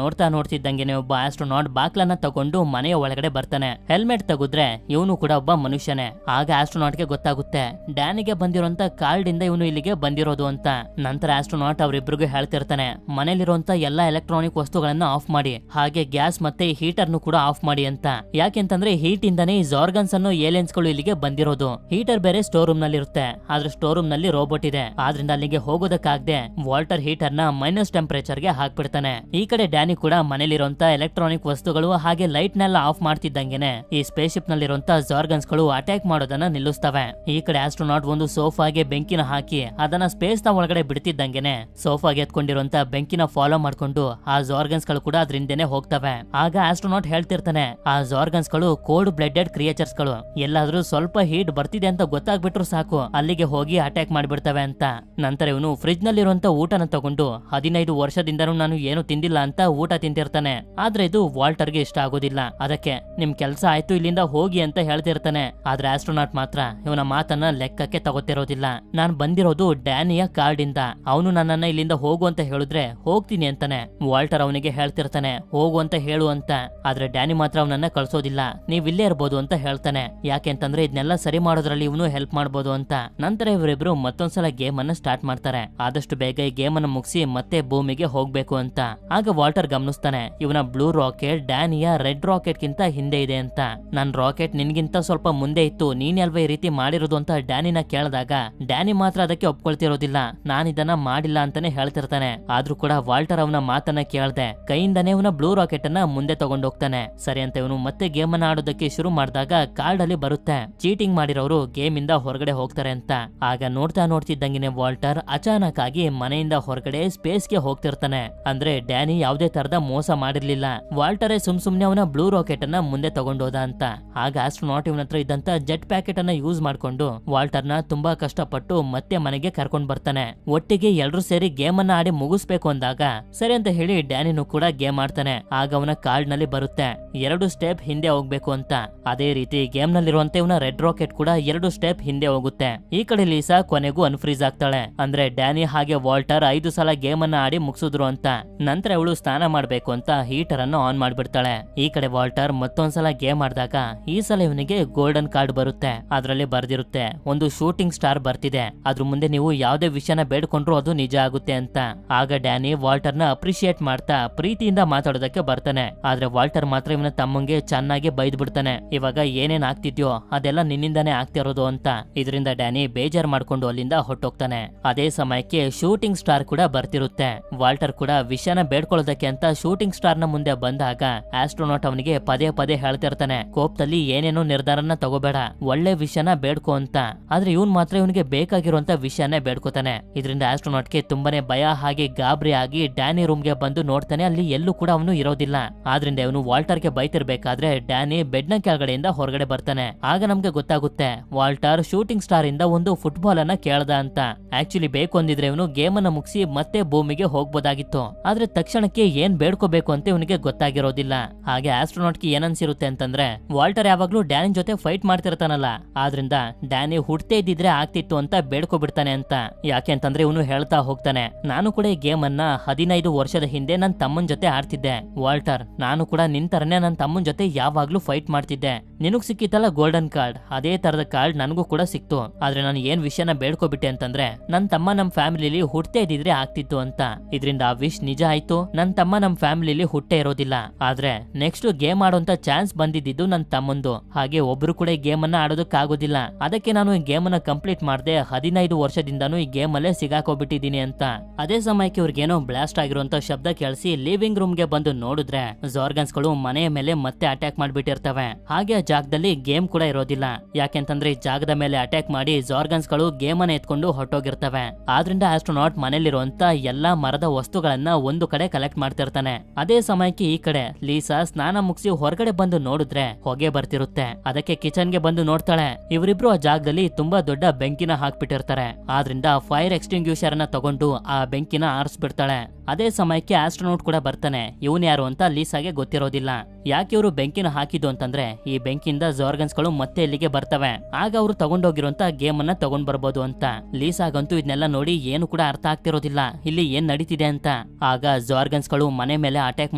ನೋಡ್ತಿದ್ದಂಗೆ ಒಬ್ಬ ಆಸ್ಟ್ರೋನಾಟ್ ಬಾಕ್ಲನ್ನ ತಗೊಂಡು ಮನೆಯ ಒಳಗಡೆ ಬರ್ತಾನೆ. ಹೆಲ್ಮೆಟ್ ತೆಗೆದ್ರೆ ಇವನು ಕೂಡ ಒಬ್ಬ ಮನುಷ್ಯನೇ. ಆಗ ಆಸ್ಟ್ರೋನಾಟ್ಗೆ ಗೊತ್ತಾಗುತ್ತೆ ಡ್ಯಾನಿಗೆ ಬಂದಿರೋಂತ ಕಾರ್ಡ್ ಇಂದ ಇವನು ಇಲ್ಲಿಗೆ ಬಂದಿರೋದು ಅಂತ. ನಂತರ ಆಸ್ಟ್ರೋನಾಟ್ ಅವರಿಬ್ರಿಗೂ ಹೇಳ್ತಿರ್ತಾನೆ ಮನೇಲಿರುವಂತ ಎಲ್ಲಾ ಎಲೆಕ್ಟ್ರಾನಿಕ್ ವಸ್ತುಗಳನ್ನ ಆಫ್ ಮಾಡಿ, ಹಾಗೆ ಗ್ಯಾಸ್ ಮತ್ತೆ ಹೀಟರ್ ನು ಕೂಡ ಆಫ್ ಮಾಡಿ ಅಂತ. ಯಾಕೆಂತಂದ್ರೆ ಹೀಟ್ ಇಂದಾನೆ ಈ ಜಾರ್ಗನ್ಸ್ ಅನ್ನೋ ಏಲಿಯನ್ಸ್ ಗಳು ಇಲ್ಲಿಗೆ ಬಂದಿರೋದು. ಹೀಟರ್ ಬೇರೆ ಸ್ಟೋರ್ ರೂಮ್ ನಲ್ಲಿ ಇರುತ್ತೆ, ಆದ್ರೆ ಸ್ಟೋರ್ ರೂಮ್ ನಲ್ಲಿ ರೋಬೋಟ್ ಇದೆ. ಆದ್ರಿಂದ ಅಲ್ಲಿಗೆ ಹೋಗೋದಕ್ಕಾಗದೆ ವಾಲ್ಟರ್ ಹೀಟರ್ ನ ಮೈನಸ್ ಟೆಂಪರೇಚರ್ ಗೆ ಹಾಕ್ಬಿಡ್ತಾನೆ. ಈ ಕಡೆ ಡ್ಯಾನಿ ಕೂಡ ಮನೇಲಿರುವಂತ ಎಲೆಕ್ಟ್ರಾನಿಕ್ ವಸ್ತುಗಳು ಹಾಗೆ ಲೈಟ್ ನೆಲ್ಲ ಆಫ್ ಮಾಡ್ತಿದ್ದಂಗೆನೆ ಈ ಸ್ಪೇಸ್ ಶಿಪ್ ನಲ್ಲಿರುವಂತ ಜಾರ್ಗನ್ಸ್ ಗಳು ಅಟ್ಯಾಕ್ ಮಾಡೋದನ್ನ ನಿಲ್ಲಿಸ್ತವೆ. ಈ ಕಡೆ ಆಸ್ಟ್ರೋನಾಟ್ ಒಂದು ಸೋಫಾಗೆ ಬೆಂಕಿನ ಹಾಕಿ ಅದನ್ನ ಸ್ಪೇಸ್ ನ ಒಳಗಡೆ ಬಿಡ್ತಿದ್ದಂಗೆನೆ ಸೋಫಾಗೆ ಎತ್ಕೊಂಡಿರುವಂತ ಬೆಂಕಿನ ಫಾಲೋ ಮಾಡ್ಕೊಂಡು ಆ ಜಾರ್ಗನ್ಸ್ ಗಳು ಕೂಡ ಅದ್ರಿಂದನೇ ಹೋಗ್ತವೆ. ಆಗ ಆಸ್ಟ್ರೋನಾಟ್ ಹೇಳ್ತಿರ್ತಾನೆ ಆ ಜಾರ್ಗನ್ಸ್ ಗಳು ಕೋಲ್ಡ್ ಬ್ಲಡೆಡ್ ಕ್ರಿಯೇಚರ್ಸ್ ಗಳು, ಎಲ್ಲಾದ್ರೂ ಸ್ವಲ್ಪ ಹೀಟ್ ಬರ್ತಿದೆ ಅಂತ ಗೊತ್ತಾಗ್ಬಿಟ್ರು ಸಾಕು ಅಲ್ಲಿಗೆ ಹೋಗಿ ಅಟ್ಯಾಕ್ ಮಾಡ್ಬಿಡ್ತವೆ ಅಂತ. ನಂತರ ಇವನು ಫ್ರಿಜ್ ನಲ್ಲಿರುವಂತ ಊಟನ ತಗೊಂಡು 15 ವರ್ಷದಿಂದನೂ ನಾನು ಏನು ತಿಂದಿಲ್ಲ ಅಂತ ಊಟ ತಿಂತಿರ್ತಾನೆ. ಆದ್ರೆ ಇದು ವಾಲ್ಟರ್ಗೆ ಇಷ್ಟ ಆಗೋದಿಲ್ಲ. ಅದಕ್ಕೆ ನಿಮ್ ಕೆಲ್ಸ ಆಯ್ತು ಇಲ್ಲಿಂದ ಹೋಗಿ ಅಂತ ಹೇಳ್ತಿರ್ತಾನೆ. ಆದ್ರೆ ಆಸ್ಟ್ರೋನಾಟ್ ಮಾತ್ರ ಇವನ ಮಾತನ್ನ ಲೆಕ್ಕಕ್ಕೆ ತಗೋತಿರೋದಿಲ್ಲ. ನಾನ್ ಬಂದಿರೋದು ಡ್ಯಾನಿಯ ಕಾರ್ಡ್ ಇಂದ, ಅವನು ನನ್ನನ್ನ ಇಲ್ಲಿಂದ ಹೋಗು ಅಂತ ಹೇಳಿದ್ರೆ ಹೋಗ್ತೀನಿ ಅಂತಾನೆ. ವಾಲ್ಟರ್ ಅವನಿಗೆ ಹೇಳ್ತಿರ್ತಾನೆ ಹೋಗು ಅಂತ ಹೇಳು ಅಂತ. ಆದ್ರೆ ಡ್ಯಾನಿ ಮಾತ್ರ ಅವನನ್ನ ಕಳ್ಸೋದಿಲ್ಲ, ನೀವ್ ಇಲ್ಲೇ ಇರ್ಬೋದು ಅಂತ ಹೇಳ್ತಾನೆ. ಯಾಕೆಂತಂದ್ರೆ ಇದನ್ನೆಲ್ಲ ಸರಿ ಮಾಡೋದ್ರಲ್ಲಿ ಇವನು ಹೆಲ್ಪ್ ಮಾಡ್ಬೋದು ಅಂತ. ನಂತರ ಇವರಿಬ್ರು ಮತ್ತೊಂದ್ಸಲ ಗೇಮ್ ಅನ್ನ ಸ್ಟಾರ್ಟ್ ಮಾಡ್ತಾರೆ. ಆದಷ್ಟು ಬೇಗ ಈ ಗೇಮ್ ಅನ್ನು ಮುಗಿಸಿ ಮತ್ತೆ ಭೂಮಿಗೆ ಹೋಗ್ಬೇಕು ಅಂತ. ಆಗ ವಾಲ್ಟರ್ ಗಮನಿಸ್ತಾನೆ ಇವನ ಬ್ಲೂ ರಾಕೆಟ್ ಡ್ಯಾನಿಯ ರೆಡ್ ರಾಕೆಟ್ ಗಿಂತ ಹಿಂದೆ ಇದೆ ಅಂತ. ನನ್ ರಾಕೆಟ್ ನಿನ್ಗಿಂತ ಸ್ವಲ್ಪ ಮುಂದೆ ಇತ್ತು, ನೀನ್ ಅಲ್ವಾ ಈ ರೀತಿ ಮಾಡಿರೋದು ಅಂತ ಡ್ಯಾನಿನ ಕೇಳಿದಾಗ ಡ್ಯಾನಿ ಮಾತ್ರ ಅದಕ್ಕೆ ಒಪ್ಕೊಳ್ತಿರೋದಿಲ್ಲ, ನಾನ್ ಇದನ್ನ ಮಾಡಿಲ್ಲ ಅಂತಾನೆ ಹೇಳ್ತಿರ್ತಾನೆ. ಆದ್ರೂ ಕೂಡ ವಾಲ್ಟರ್ ಅವನ ಮಾತನ್ನ ಕೇಳ್ದೆ ಕೈಯಿಂದಾನೆ ಇವನ ಬ್ಲೂ ರಾಕೆಟ್ ಅನ್ನ ಮುಂದೆ ತಗೊಂಡೋಗ್ತಾನೆ. ಸರಿ ಅಂತ ಇವನು ಮತ್ತೆ ಗೇಮ್ ಅನ್ನ ಆಡೋದಕ್ಕೆ ಶುರು ಮಾಡಿದಾಗ ಕಾರ್ಡ್ ಅಲ್ಲಿ ಬರುತ್ತೆ ಚೀಟಿಂಗ್ ಮಾಡಿರೋರು ಗೇಮ್ ಇಂದ ಹೊರಗಡೆ ಹೋಗ್ತಾರೆ ಅಂತ. ಆಗ ನೋಡ್ತಿದ್ದಂಗೆ ವಾಲ್ಟರ್ ಅಚಾನಕ್ ಆಗಿ ಮನೆಯಿಂದ ಹೊರಗಡೆ ಸ್ಪೇಸ್ ಗೆ ಹೋಗ್ತಿರ್ತಾನೆ. ಅಂದ್ರೆ ಡ್ಯಾನಿ ಯಾವುದೇ ತರದ ಮೋಸ ಮಾಡಿರ್ಲಿಲ್ಲ, ವಾಲ್ಟರೇ ಸುಮ್ನೆ ಅವನ ಬ್ಲೂ ರಾಕೆಟ್ ಅನ್ನ ಮುಂದೆ ತಗೊಂಡೋದ ಅಂತ. ಆಗ ಆಸ್ಟ್ರೋನಾಟ್ ಇವನ ಹತ್ರ ಇದ್ದಂತ ಜೆಟ್ ಪ್ಯಾಕೆಟ್ ಅನ್ನ ಯೂಸ್ ಮಾಡ್ಕೊಂಡು ವಾಲ್ಟರ್ ನ ತುಂಬಾ ಕಷ್ಟಪಟ್ಟು ಮತ್ತೆ ಮನೆಗೆ ಕರ್ಕೊಂಡ್ ಬರ್ತಾನೆ. ಒಟ್ಟಿಗೆ ಎಲ್ರು ಸೇರಿ ಗೇಮ್ ಅನ್ನ ಆಡಿ ಮುಗಿಸ್ಬೇಕು ಅಂದಾಗ ಸರಿ ಅಂತ ಹೇಳಿ ಡ್ಯಾನಿನು ಕೂಡ ಗೇಮ್ ಆಡ್ತಾನೆ. ಆಗ ಅವನ ಕಾರ್ಡ್ ನಲ್ಲಿ ಬರುತ್ತೆ 2 ಸ್ಟೆಪ್ ಹಿಂದೆ ಹೋಗ್ಬೇಕು ಅಂತ. ಅದೇ ರೀತಿ ಗೇಮ್ ನಲ್ಲಿರುವಂತೆ ಇವನ ರೆಡ್ ರಾಕೆಟ್ ಕೂಡ 2 ಸ್ಟೆಪ್ ಹಿಂದೆ ಹೋಗುತ್ತೆ. ಈ ಕಡೆ ಲೀಸಾ ಕೊನೆಗೂ ಅನ್ಫ್ರೀಸ್ ಆಗ್ತಾಳೆ. ಅಂದ್ರೆ ಡ್ಯಾನಿ ಹಾಗೆ ವಾಲ್ಟರ್ 5 ಸಲ ಗೇಮ್ ಅನ್ನ ಆಡಿ ಮುಗಿಸಿದ್ರು ಅಂತ. ನಂತರ ಅವಳು ಸ್ನಾನ ಮಾಡ್ಬೇಕು ಅಂತ ಹೀಟರ್ ಅನ್ನು ಆನ್ ಮಾಡ್ಬಿಡ್ತಾಳೆ. ಈ ಕಡೆ ವಾಲ್ಟರ್ ಮತ್ತೊಂದ್ಸಲ ಗೇಮ್ ಆಡಿದಾಗ ಈ ಸಲ ಇವನಿಗೆ ಗೋಲ್ಡನ್ ಕಾರ್ಡ್ ಬರುತ್ತೆ. ಅದ್ರಲ್ಲಿ ಬರ್ದಿರುತ್ತೆ ಒಂದು ಶೂಟಿಂಗ್ ಸ್ಟಾರ್ ಬರ್ತಿದೆ, ಅದ್ರ ಮುಂದೆ ನೀವು ಯಾವ್ದೇ ವಿಷಯನ ಬೇಡ್ಕೊಂಡ್ರು ಅದು ನಿಜ ಆಗುತ್ತೆ ಅಂತ. ಆಗ ಡ್ಯಾನಿ ವಾಲ್ಟರ್ ನ ಅಪ್ರಿಶಿಯೇಟ್ ಮಾಡ್ತಾ ಪ್ರೀತಿಯಿಂದ ಮಾತಾಡೋದಕ್ಕೆ ಬರ್ತಾನೆ. ಆದ್ರೆ ವಾಲ್ಟರ್ ಮಾತ್ರ ಇವನ ತಮ್ಮಂಗೆ ಚೆನ್ನಾಗಿ ಬೈದ್ ಬಿಡ್ತಾನೆ, ಇವಾಗ ಏನೇನ್ ಆಗ್ತಿದ್ಯೋ ಅದೆಲ್ಲ ನಿನ್ನಿಂದಾನೇ ಆಗ್ತಿರೋದು ಅಂತ. ಇದರಿಂದ ಡ್ಯಾನಿ ಬೇಜಾರ್ ಮಾಡ್ಕೊಂಡು ಅಲ್ಲಿಂದ ಹೊಟ್ಟೋಗ್ತಾನೆ. ಅದೇ ಸಮಯಕ್ಕೆ ಶೂಟಿಂಗ್ ಸ್ಟಾರ್ ಕೂಡ ಬರ್ತಿರುತ್ತೆ. ವಾಲ್ಟರ್ ಕೂಡ ವಿಷಯನ ಬೇಡ್ಕೊಳ್ಳೋದಕ್ಕೆ ಅಂತ ಶೂಟಿಂಗ್ ಸ್ಟಾರ್ ನ ಮುಂದೆ ಬಂದಾಗ ಆಸ್ಟ್ರೋನಾಟ್ ಅವನಿಗೆ ಪದೇ ಹೇಳ್ತಿರ್ತಾನೆ ಕೋಪದಲ್ಲಿ ಏನೇನೋ ನಿರ್ಧಾರನ ತಗೋಬೇಡ, ಒಳ್ಳೆ ವಿಷಯನ ಬೇಡ್ಕೋ ಅಂತ. ಆದ್ರೆ ಇವನ್ ಮಾತ್ರ ಇವನಿಗೆ ಬೇಕಾಗಿರುವಂತ ವಿಷಯನೇ ಬೇಡ್ಕೋತಾನೆ. ಇದರಿಂದ ಆಸ್ಟ್ರೋನಾಟ್ಗೆ ತುಂಬಾನೇ ಭಯ ಹಾಗೆ ಗಾಬರಿ ಆಗಿ ಡ್ಯಾನಿ ರೂಮ್ ಗೆ ಬಂದು ನೋಡ್ತಾನೆ, ಅಲ್ಲಿ ಎಲ್ಲೂ ಕೂಡ ಅವನು ಇರೋದಿಲ್ಲ. ಆದ್ರಿಂದ ಇವನು ವಾಲ್ಟರ್ ಗೆ ಬೈತಿರ್ಬೇಕಾದ್ರೆ ಡ್ಯಾನಿ ಬೆಡ್ ನ ಕೆಳಗಡೆಯಿಂದ ಹೊರಗಡೆ ಬರ್ತಾನೆ. ಆಗ ನಮ್ಗೆ ಗೊತ್ತಾಗುತ್ತೆ ವಾಲ್ಟರ್ ಶೂಟಿಂಗ್ ಸ್ಟಾರ್ ಇಂದ ಒಂದು ಫುಟ್ಬಾಲ್ ಅನ್ನ ಕೇಳ್ದ ಅಂತ. ಆಕ್ಚುಲಿ ಬೇಕು ಅಂದಿದ್ರೆ ಇವನು ಗೇಮ್ ಅನ್ನ ಮುಗಿಸಿ ಮತ್ತೆ ಭೂಮಿಗೆ ಹೋಗ್ಬೋದಾಗಿತ್ತು. ಆದ್ರೆ ತಕ್ಷಣಕ್ಕೆ ಏನ್ ಬೇಡ್ಕೋಬೇಕು ಅಂತ ಇವನಿಗೆ ಗೊತ್ತಾಗಿರೋದಿಲ್ಲ. ಹಾಗೆ ಆಸ್ಟ್ರೋನಾಟ್ ಗೆ ಏನನ್ಸಿರುತ್ತೆ ಅಂತಂದ್ರೆ ವಾಲ್ಟರ್ ಯಾವಾಗ್ಲೂ ಡ್ಯಾನಿ ಜೊತೆ ಫೈಟ್ ಮಾಡ್ತಿರ್ತಾನಲ್ಲ, ಆದ್ರಿಂದ ಡ್ಯಾನಿ ಹುಟ್ಟೇ ಇದ್ದಿದ್ರೆ ಆಗ್ತಿತ್ತು ಅಂತ ಬೇಡ್ಕೊಬಿಡ್ತಾನೆ ಅಂತ. ಯಾಕೆ ಅಂತಂದ್ರೆ ಇವನು ಹೇಳ್ತಾ ಹೋಗ್ತಾನೆ ನಾನು ಕೂಡ ಈ ಗೇಮ್ ಅನ್ನ 15 ವರ್ಷದ ಹಿಂದೆ ನನ್ ತಮ್ಮನ್ ಜೊತೆ ಆಡ್ತಿದ್ದೆ ವಾಲ್ಟರ್, ನಾನು ಕೂಡ ನಿನ್ ತರನೇ ನನ್ ತಮ್ಮನ್ ಜೊತೆ ಯಾವಾಗ್ಲೂ ಫೈಟ್ ಮಾಡ್ತಿದ್ದೆ. ನಿನಗ್ ಸಿಕ್ಕಿತ್ತಲ್ಲ ಗೋಲ್ಡನ್ ಕಾರ್ಡ್, ಅದೇ ತರದ ಕಾರ್ಡ್ ನನಗೂ ಕೂಡ ಸಿಕ್ತು. ಆದ್ರೆ ನಾನು ಏನ್ ವಿಷಯನ ಬೇಡ್ಕೊಬಿಟ್ಟೆ ಅಂತಂದ್ರೆ ನನ್ ತಮ್ಮ ನಮ್ ಫ್ಯಾಮಿಲಿಲಿ ಹುಟ್ಟೇ ಇದ್ದಿದ್ರೆ ಆಗ್ತಿತ್ತು ಅಂತ. ಇದರಿಂದ ಆ ವಿಶ್ ನಿಜ ಆಯ್ತು, ನನ್ ತಮ್ಮ ನಮ್ ಫ್ಯಾಮಿಲಿಲಿ ಹುಟ್ಟೆ ಇರೋದಿಲ್ಲ. ಆದ್ರೆ ನೆಕ್ಸ್ಟ್ ಗೇಮ್ ಆಡೋಂತ ಚಾನ್ಸ್ ಬಂದಿದ್ದು ನನ್ ತಮ್ಮಂದು. ಹಾಗೆ ಒಬ್ರು ಕೂಡ ಈ ಗೇಮ್ ಅನ್ನ ಆಡೋದಕ್ಕಾಗೋದಿಲ್ಲ, ಅದಕ್ಕೆ ನಾನು ಈ ಗೇಮ್ ಅನ್ನ ಕಂಪ್ಲೀಟ್ ಮಾಡದೆ 15 ವರ್ಷದಿಂದಾನು ಈ ಗೇಮ್ ಅಲ್ಲೇ ಸಿಗಾಕೋಬಿಟ್ಟಿದ್ದೀನಿ ಅಂತ. ಅದೇ ಸಮಯಕ್ಕೆ ಇವ್ರಿಗೇನೋ ಬ್ಲಾಸ್ಟ್ ಆಗಿರುವಂತ ಶಬ್ದ ಕೇಳಿಸಿ ಲಿವಿಂಗ್ ರೂಮ್ ಗೆ ಬಂದು ನೋಡಿದ್ರೆ ಜಾರ್ಗನ್ಸ್ ಗಳು ಮನೆಯ ಮೇಲೆ ಮತ್ತೆ ಅಟ್ಯಾಕ್ ಮಾಡ್ಬಿಟ್ಟಿರ್ತವೆ. ಹಾಗೆ ಆ ಜಾಗದಲ್ಲಿ ಗೇಮ್ ಕೂಡ ಇರೋದಿಲ್ಲ. ಯಾಕೆಂತಂದ್ರೆ ಈ ಜಾಗದ ಮೇಲೆ ಅಟ್ಯಾಕ್ ಮಾಡಿ ಜಾರ್ಗನ್ಸ್ ಗಳು ಗೇಮ್ ಅನ್ನ ಎತ್ಕೊಂಡು ಹೊರಟೋಗಿರ್ತವೆ. ಆದ್ರಿಂದ ಆಸ್ಟ್ರೋನಾಟ್ ಮನೇಲಿರುವಂತ ಎಲ್ಲಾ ಮರದ ವಸ್ತುಗಳನ್ನ ಒಂದು ಕಡೆ ಕಲೆಕ್ಟ್ ಮಾಡ್ತಿರ್ತಾನೆ. ಅದೇ ಸಮಯಕ್ಕೆ ಈ ಕಡೆ ಲೀಸಾ ಸ್ನಾನ ಮುಗಿಸಿ ಹೊರಗಡೆ ಬಂದು ನೋಡಿದ್ರೆ ಹೊಗೆ ಬರ್ತಿರುತ್ತೆ. ಅದಕ್ಕೆ ಕಿಚನ್ ಗೆ ಬಂದು ನೋಡ್ತಾಳೆ. ಇವರಿಬ್ರು ಆ ಜಾಗದಲ್ಲಿ ತುಂಬಾ ದೊಡ್ಡ ಬೆಂಕಿನ ಹಾಕ್ಬಿಟ್ಟಿರ್ತಾರೆ. ಆದ್ರಿಂದ ಫೈರ್ ಎಕ್ಸ್ಟಿಂಗ್ಯೂಷರ್ ನ ತಗೊಂಡು ಆ ಬೆಂಕಿನ ಆರಿಸ್ಬಿಡ್ತಾಳೆ. ಅದೇ ಸಮಯಕ್ಕೆ ಆಸ್ಟ್ರೋನಾಟ್ ಕೂಡ ಬರ್ತಾನೆ. ಇವನ್ ಯಾರು ಅಂತ ಲೀಸಾಗೆ ಗೊತ್ತಿರೋದಿಲ್ಲ. ಯಾಕೆ ಇವರು ಬೆಂಕಿನ ಹಾಕಿದ್ದು ಅಂತಂದ್ರೆ ಈ ಬೆಂಕಿಯಿಂದ ಜಾರ್ಗನ್ ಜಾರ್ಗನ್ಸ್ಗಳು ಮತ್ತೆ ಇಲ್ಲಿಗೆ ಬರ್ತವೆ. ಆಗ ಅವರು ತಗೊಂಡೋಗಿರುವಂತ ಗೇಮ್ ಅನ್ನ ತಗೊಂಡ್ ಬರ್ಬೋದು ಅಂತ. ಲೀಸಾಗಂತೂ ಇದನ್ನೆಲ್ಲ ನೋಡಿ ಏನು ಕೂಡ ಅರ್ಥ ಆಗ್ತಿರೋದಿಲ್ಲ, ಇಲ್ಲಿ ಏನ್ ನಡೀತಿದೆ ಅಂತ. ಆಗ ಜಾರ್ಗನ್ಸ್ಗಳು ಮನೆ ಮೇಲೆ ಅಟ್ಯಾಕ್